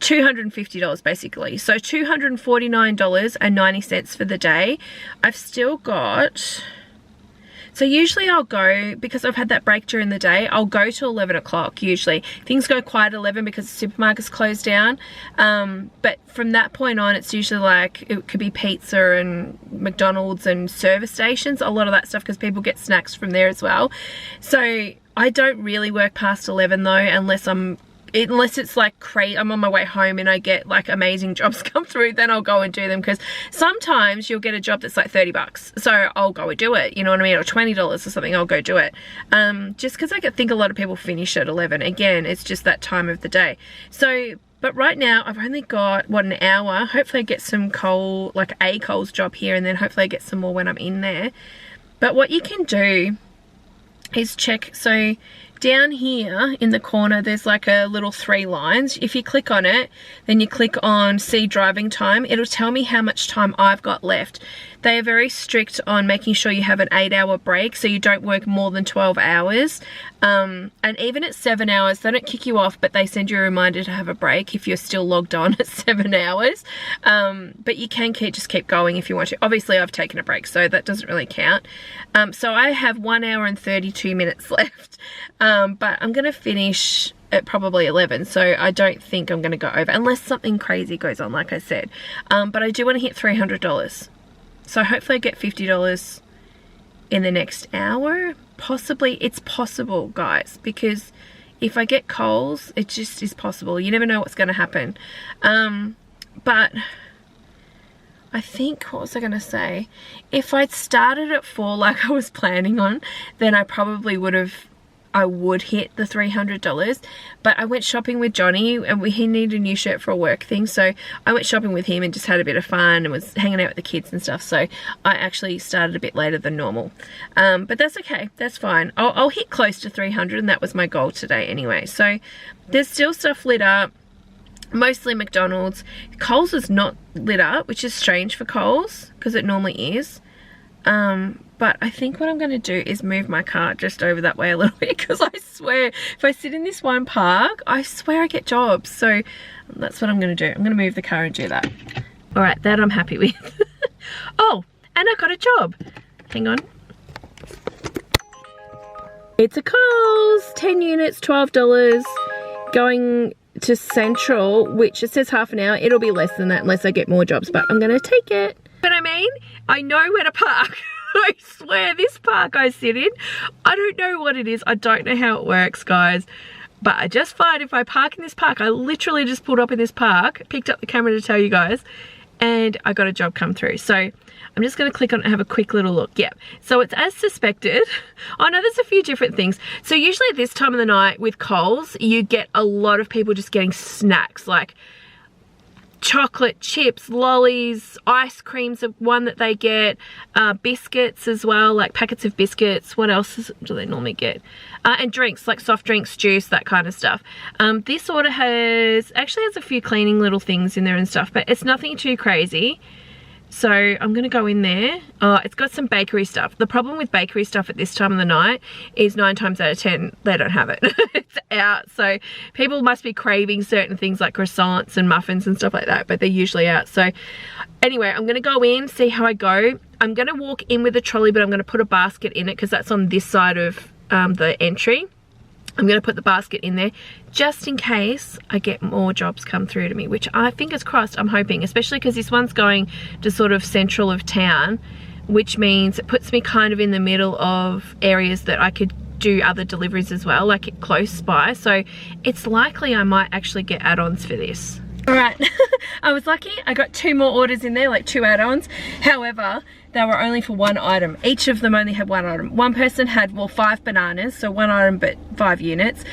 $250 basically. So $249.90 for the day. I've still got, so usually I'll go, because I've had that break during the day, I'll go to 11 o'clock usually. Things go quiet at 11 because the supermarket's closed down. But from that point on, it's usually like, it could be pizza and McDonald's and service stations, a lot of that stuff, because people get snacks from there as well. So I don't really work past 11 though, unless it's like crazy, I'm on my way home and I get like amazing jobs come through, then I'll go and do them, because sometimes you'll get a job that's like 30 bucks, so I'll go and do it, you know what I mean, or $20 or something, I'll go do it. Just because I think a lot of people finish at 11. Again, it's just that time of the day. So, but right now I've only got, what, an hour. Hopefully I get some like a Coles job here, and then hopefully I get some more when I'm in there. But what you can do is check, so down here in the corner there's like a little 3 lines. If you click on it, then you click on see driving time, it'll tell me how much time I've got left. They are very strict on making sure you have an 8-hour break, so you don't work more than 12 hours. And even at 7 hours, they don't kick you off, but they send you a reminder to have a break if you're still logged on at 7 hours. But you can just keep going if you want to. Obviously, I've taken a break, so that doesn't really count. So I have 1 hour and 32 minutes left. But I'm going to finish at probably 11, so I don't think I'm going to go over unless something crazy goes on, like I said. But I do want to hit $300, so hopefully I get $50 in the next hour. Possibly. It's possible, guys, because if I get Coles, it just is possible. You never know what's going to happen. But I think, what was I going to say? If I'd started at 4 like I was planning on, then I probably would hit the $300. But I went shopping with Johnny, and he needed a new shirt for a work thing, so I went shopping with him and just had a bit of fun and was hanging out with the kids and stuff. So I actually started a bit later than normal, but that's okay, that's fine. I'll hit close to 300, and that was my goal today anyway. So there's still stuff lit up, mostly McDonald's. Coles is not lit up, which is strange for Coles because it normally is. But I think what I'm going to do is move my car just over that way a little bit, because I swear if I sit in this one park, I swear I get jobs. So that's what I'm going to do. I'm going to move the car and do that. All right, that I'm happy with. Oh, and I got a job. Hang on. It's a Coles, 10 units, $12, going to Central, which it says half an hour. It'll be less than that unless I get more jobs, but I'm going to take it. But I mean, I know where to park. I swear, this park I sit in, I don't know what it is. I don't know how it works, guys. But I just find if I park in this park, I literally just pulled up in this park, picked up the camera to tell you guys, and I got a job come through. So I'm just going to click on it and have a quick little look. Yeah, so it's as suspected. I know there's a few different things. So usually at this time of the night with Coles, you get a lot of people just getting snacks, like chocolate chips, lollies, ice creams are one that they get, biscuits as well, like packets of biscuits. What else do they normally get? And drinks, like soft drinks, juice, that kind of stuff. This order actually has a few cleaning little things in there and stuff, but it's nothing too crazy. So I'm going to go in there. It's got some bakery stuff. The problem with bakery stuff at this time of the night is 9 times out of 10, they don't have it. It's out. So people must be craving certain things like croissants and muffins and stuff like that, but they're usually out. So anyway, I'm going to go in, see how I go. I'm going to walk in with a trolley, but I'm going to put a basket in it because that's on this side of the entry. I'm going to put the basket in there just in case I get more jobs come through to me, which I, fingers crossed, I'm hoping, especially because this one's going to sort of central of town, which means it puts me kind of in the middle of areas that I could do other deliveries as well, like close by. So it's likely I might actually get add-ons for this. All right, I was lucky. I got 2 more orders in there, like 2 add-ons. However, they were only for 1 item. Each of them only had 1 item. One person had, well, 5 bananas, so 1 item but 5 units.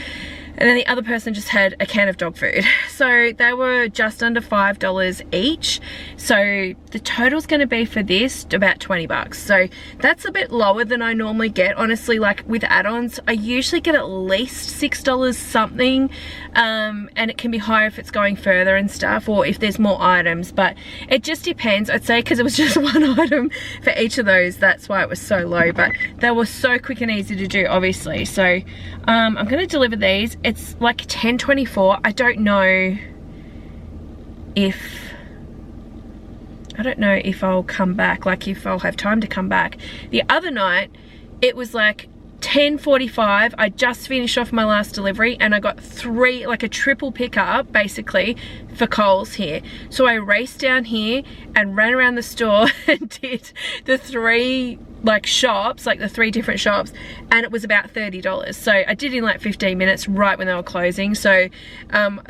And then the other person just had a can of dog food. So they were just under $5 each. So the total's gonna be for this about 20 bucks. So that's a bit lower than I normally get. Honestly, like with add-ons, I usually get at least $6 something. And it can be higher if it's going further and stuff, or if there's more items, but it just depends. I'd say because it was just 1 item for each of those, that's why it was so low, but they were so quick and easy to do, obviously. So I'm gonna deliver these. It's like 10:24. I don't know if I'll come back, like if I'll have time to come back. The other night it was like 10:45. I just finished off my last delivery and I got 3, like a triple pickup basically for Coles here. So I raced down here and ran around the store and did the 3 like shops, like the 3 different shops, and it was about $30. So I did in like 15 minutes right when they were closing. So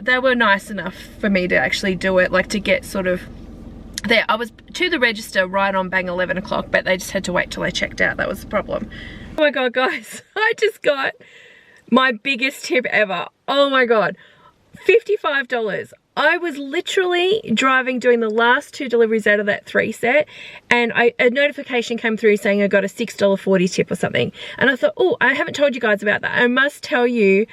they were nice enough for me to actually do it, like to get sort of there. I was to the register right on bang 11 o'clock, but they just had to wait till I checked out. That was the problem. Oh my god, guys, I just got my biggest tip ever. Oh my god, $55. I was literally driving, doing the last 2 deliveries out of that 3 set, and a notification came through saying I got a $6.40 tip or something. And I thought, oh, I haven't told you guys about that. I must tell you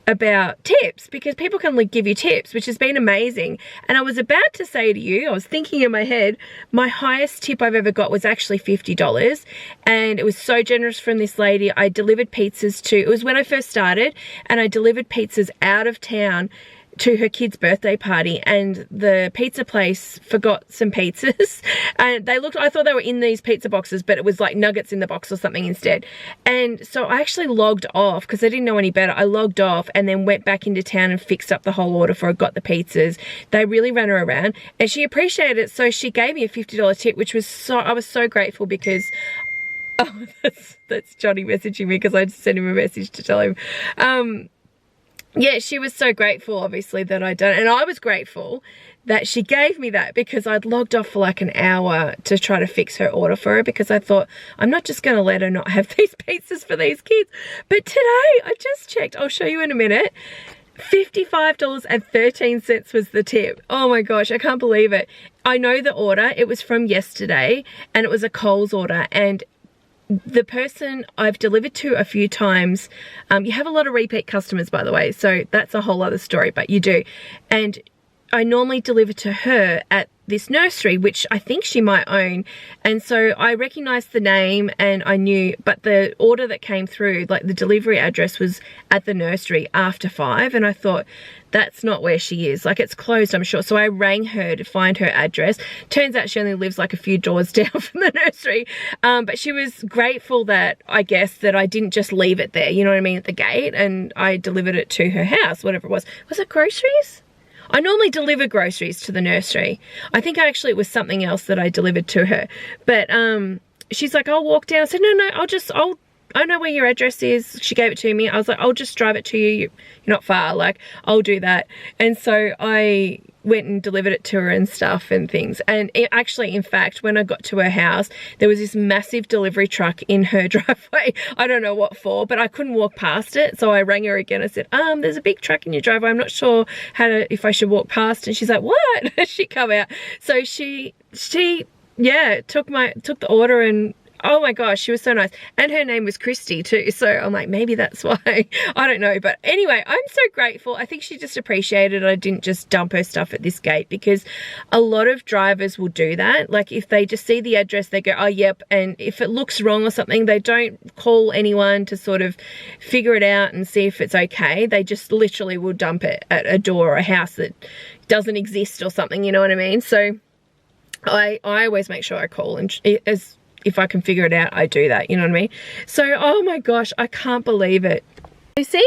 about tips, because people can like give you tips, which has been amazing. And I was about to say to you, I was thinking in my head, my highest tip I've ever got was actually $50, and it was so generous from this lady. I delivered pizzas to, it was when I first started, and I delivered pizzas out of town to her kid's birthday party, and the pizza place forgot some pizzas and they looked, I thought they were in these pizza boxes, but it was like nuggets in the box or something instead. And so I actually logged off because I didn't know any better. I logged off and then went back into town and fixed up the whole order for her, got the pizzas. They really ran her around and she appreciated it, so she gave me a $50 tip, which was I was so grateful because oh, that's Johnny messaging me because I just sent him a message to tell him. Yeah, she was so grateful, obviously, that I'd done it. And I was grateful that she gave me that because I'd logged off for like an hour to try to fix her order for her because I thought, I'm not just going to let her not have these pizzas for these kids. But today, I just checked. I'll show you in a minute. $55.13 was the tip. Oh my gosh, I can't believe it. I know the order. It was from yesterday and it was a Coles order, and the person I've delivered to a few times, you have a lot of repeat customers, by the way, so that's a whole other story, but you do. And I normally deliver to her at this nursery, which I think she might own. And so I recognized the name and I knew, but the order that came through, like the delivery address was at the nursery after 5. And I thought, that's not where she is. Like, it's closed, I'm sure. So I rang her to find her address. Turns out she only lives like a few doors down from the nursery. But she was grateful that, I guess, that I didn't just leave it there, you know what I mean, at the gate. And I delivered it to her house, whatever it was. Was it groceries? I normally deliver groceries to the nursery. I think actually it was something else that I delivered to her. But she's like, I'll walk down. I said, no, I know where your address is. She gave it to me. I was like, I'll just drive it to you. You're not far. Like, I'll do that. And so I went and delivered it to her and stuff and things. And it actually, in fact, when I got to her house, there was this massive delivery truck in her driveway. I don't know what for, but I couldn't walk past it. So I rang her again. I said, there's a big truck in your driveway. I'm not sure if I should walk past. And she's like, what? She come out. So she yeah, took the order, and oh my gosh, she was so nice. And her name was Christy too. So I'm like, maybe that's why. I don't know. But anyway, I'm so grateful. I think she just appreciated I didn't just dump her stuff at this gate, because a lot of drivers will do that. Like, if they just see the address, they go, oh, yep. And if it looks wrong or something, they don't call anyone to sort of figure it out and see if it's okay. They just literally will dump it at a door or a house that doesn't exist or something, you know what I mean? So I always make sure I call, and if I can figure it out, I do that, you know what I mean? So, oh my gosh, I can't believe it. You see,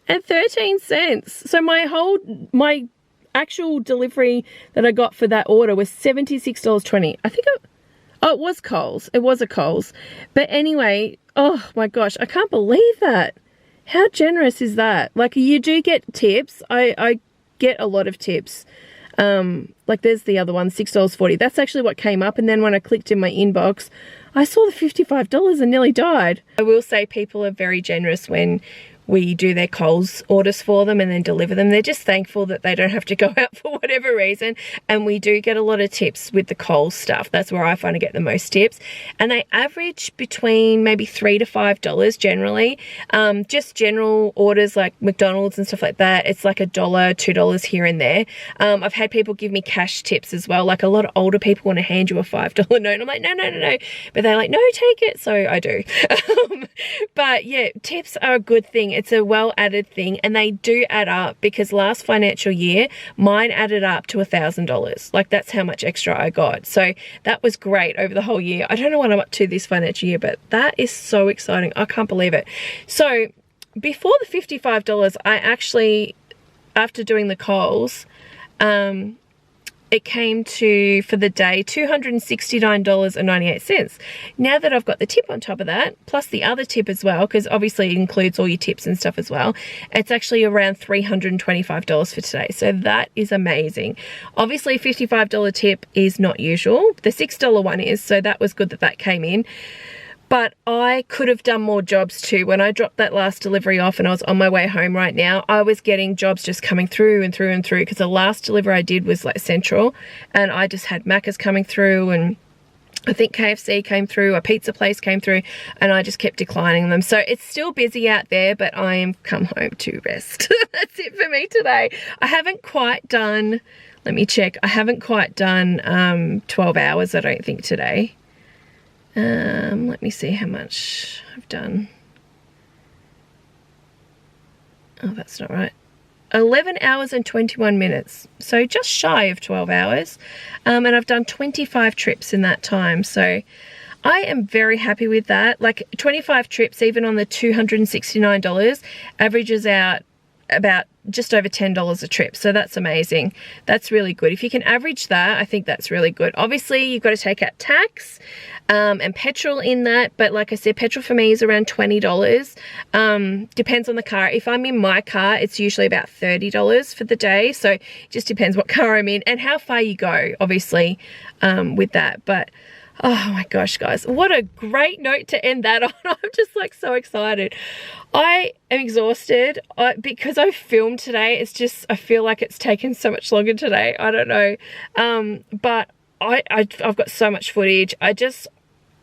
$55.13. So my actual delivery that I got for that order was $76.20. I think it was Coles. It was a Coles. But anyway, oh my gosh, I can't believe that. How generous is that? Like, you do get tips. I get a lot of tips. Like, there's the other one, $6.40. That's actually what came up. And then when I clicked in my inbox, I saw the $55 and nearly died. I will say people are very generous when we do their Coles orders for them and then deliver them. They're just thankful that they don't have to go out for whatever reason. And we do get a lot of tips with the Coles stuff. That's where I find I get the most tips. And they average between maybe $3 to $5 generally. Just general orders like McDonald's and stuff like that, it's like $1, $2 here and there. I've had people give me cash tips as well. Like, a lot of older people want to hand you a $5 note. I'm like, no. But they're like, no, take it. So I do. But yeah, tips are a good thing. It's a well added thing, and they do add up, because last financial year mine added up to $1,000. Like, that's how much extra I got. So that was great over the whole year. I don't know what I'm up to this financial year, but that is so exciting. I can't believe it. So before the $55, I actually, after doing the Coles, it came to, for the day, $269.98. Now that I've got the tip on top of that, plus the other tip as well, because obviously it includes all your tips and stuff as well, it's actually around $325 for today. So that is amazing. Obviously, a $55 tip is not usual. The $6 one is, so that was good that that came in. But I could have done more jobs too. When I dropped that last delivery off and I was on my way home right now, I was getting jobs just coming through and through and through, because the last delivery I did was like Central, and I just had Macca's coming through, and I think KFC came through, a pizza place came through, and I just kept declining them. So it's still busy out there, but I am come home to rest. That's it for me today. I haven't quite done, let me check, I haven't quite done 12 hours, I don't think, today. Let me see how much I've done. Oh, that's not right. 11 hours and 21 minutes. So just shy of 12 hours. And I've done 25 trips in that time. So I am very happy with that. Like 25 trips, even on the $269, averages out about just over $10 a trip. So that's amazing. That's really good. If you can average that, I think that's really good. Obviously, you've got to take out tax and petrol in that. But like I said, petrol for me is around $20. Depends on the car. If I'm in my car, it's usually about $30 for the day. So it just depends what car I'm in and how far you go, obviously, with that. But oh my gosh, guys, what a great note to end that on. I'm just like so excited. I am exhausted because I filmed today. It's just, I feel like it's taken so much longer today. I don't know. But I've got so much footage. I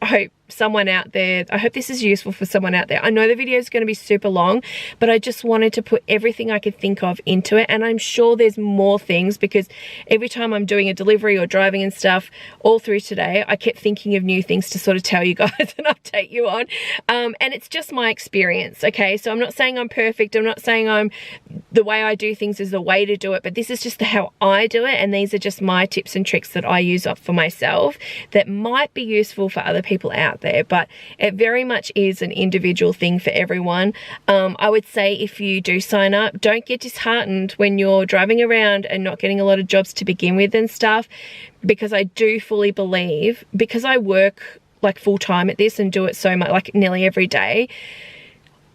hope someone out there, I hope this is useful for someone out there. I know the video is going to be super long, but I just wanted to put everything I could think of into it. And I'm sure there's more things, because every time I'm doing a delivery or driving and stuff, all through today, I kept thinking of new things to sort of tell you guys and update you on. And it's just my experience, okay? So I'm not saying I'm perfect. I'm not saying the way I do things is the way to do it, but this is just how I do it. And these are just my tips and tricks that I use up for myself that might be useful for other people out there, but it very much is an individual thing for everyone. I would say if you do sign up, don't get disheartened when you're driving around and not getting a lot of jobs to begin with and stuff, because I do fully believe, because I work like full time at this and do it so much, like nearly every day,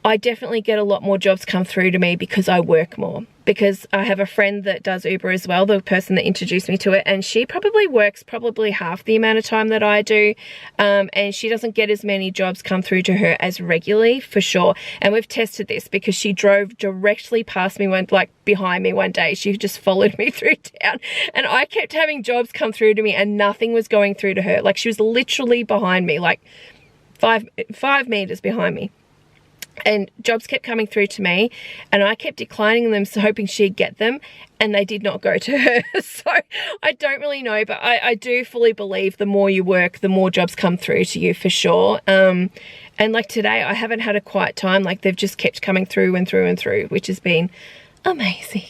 I definitely get a lot more jobs come through to me because I work more. Because I have a friend that does Uber as well, the person that introduced me to it, and she probably works half the amount of time that I do, and she doesn't get as many jobs come through to her as regularly, for sure. And we've tested this because she drove directly past me, behind me one day. She just followed me through town, and I kept having jobs come through to me and nothing was going through to her. Like, she was literally behind me, like five meters behind me. And jobs kept coming through to me and I kept declining them, so hoping she'd get them, and they did not go to her. So I don't really know, but I do fully believe the more you work, the more jobs come through to you, for sure. And like today, I haven't had a quiet time. Like, they've just kept coming through and through and through, which has been amazing.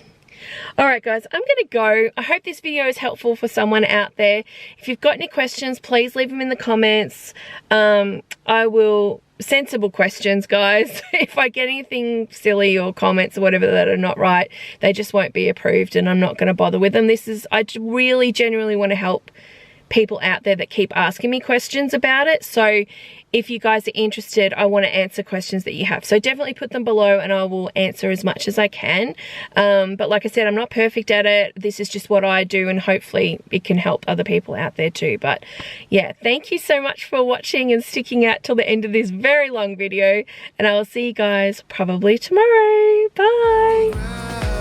All right, guys, I'm going to go. I hope this video is helpful for someone out there. If you've got any questions, please leave them in the comments. I will... Sensible questions, guys. If I get anything silly or comments or whatever that are not right, they just won't be approved and I'm not going to bother with them. I really genuinely want to help people out there that keep asking me questions about it. So if you guys are interested, I want to answer questions that you have. So definitely put them below and I will answer as much as I can. But like I said, I'm not perfect at it. This is just what I do, and hopefully it can help other people out there too. But yeah, thank you so much for watching and sticking out till the end of this very long video. And I will see you guys probably tomorrow. Bye.